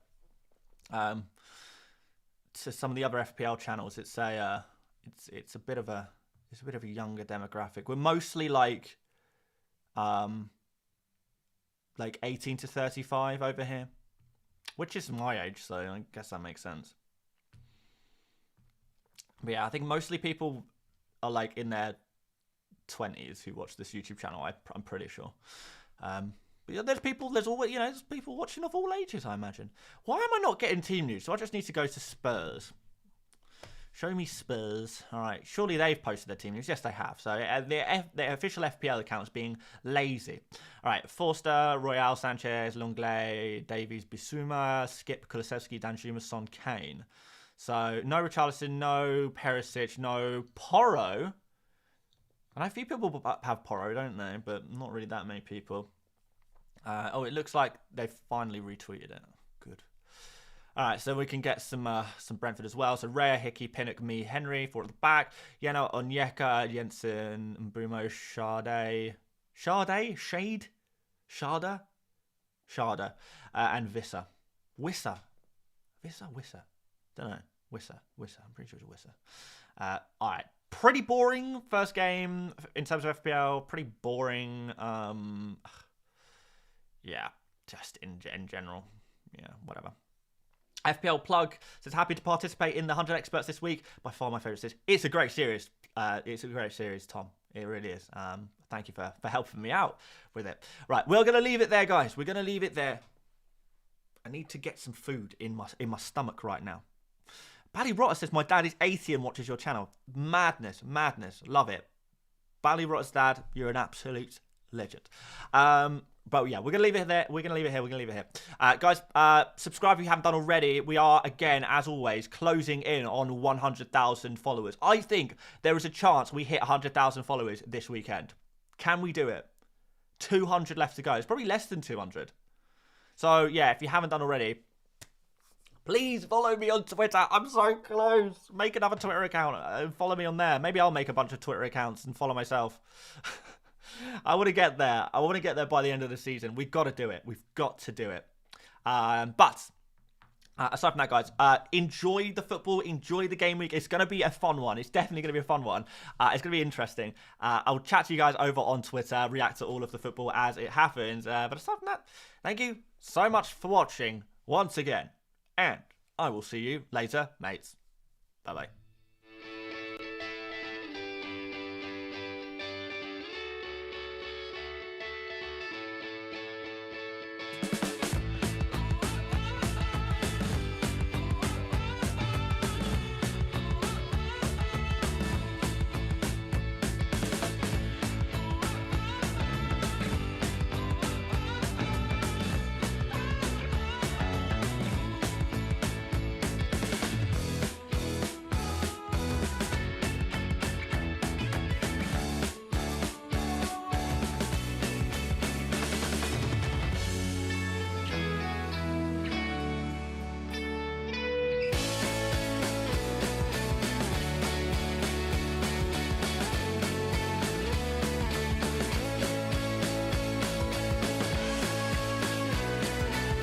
FPL channels. It's a bit of a younger demographic. We're mostly like 18 to 35 over here, which is my age, so I guess that makes sense. But yeah, I think mostly people are like in their 20s who watch this YouTube channel. I'm pretty sure. But yeah, there's people watching of all ages, I imagine. Why am I not getting team news? So I just need to go to Spurs. Show me Spurs. All right, surely they've posted their team news. Yes, they have. So their official FPL account is being lazy. All right, Forster, Royale, Sanchez, Longley, Davies, Bissouma, Skip, Kulusevski, Danjuma, Son, Kane. So no Richarlison, no Perisic, no Porro. And a few people have Porro, don't they? But not really that many people. Oh, it looks like they've finally retweeted it. Good. All right, so we can get some Brentford as well. So Raya, Hickey, Pinnock, me, Henry, 4 at the back. Yeno, Onyeka, Jensen, Mbeumo, Sharda, and Visser. Wisser. Don't know. Wisser. I'm pretty sure it's Wisser. All right. Pretty boring first game in terms of FPL. Pretty boring. Yeah, just in general. yeah, whatever. FPL Plug says, happy to participate in the 100 Experts this week. By far my favourite series. It's a great series. Tom. It really is. Thank you for helping me out with it. Right, we're going to leave it there, guys. We're going to leave it there. I need to get some food in my stomach right now. Bally Rotter says, my dad is 80 and watches your channel. Madness. Love it. Bally Rotter's dad, you're an absolute legend. But yeah, we're going to leave it there. We're going to leave it here. Guys, subscribe if you haven't done already. We are, again, as always, closing in on 100,000 followers. I think there is a chance we hit 100,000 followers this weekend. Can we do it? 200 left to go. It's probably less than 200. So, yeah, if you haven't done already, please follow me on Twitter. I'm so close. Make another Twitter account and follow me on there. Maybe I'll make a bunch of Twitter accounts and follow myself. I want to get there. I want to get there by the end of the season. We've got to do it. We've got to do it. But aside from that, guys, enjoy the football. Enjoy the game week. It's going to be a fun one. It's definitely going to be a fun one. It's going to be interesting. I'll chat to you guys over on Twitter, react to all of the football as it happens. But aside from that, thank you so much for watching once again. And I will see you later, mates. Bye-bye.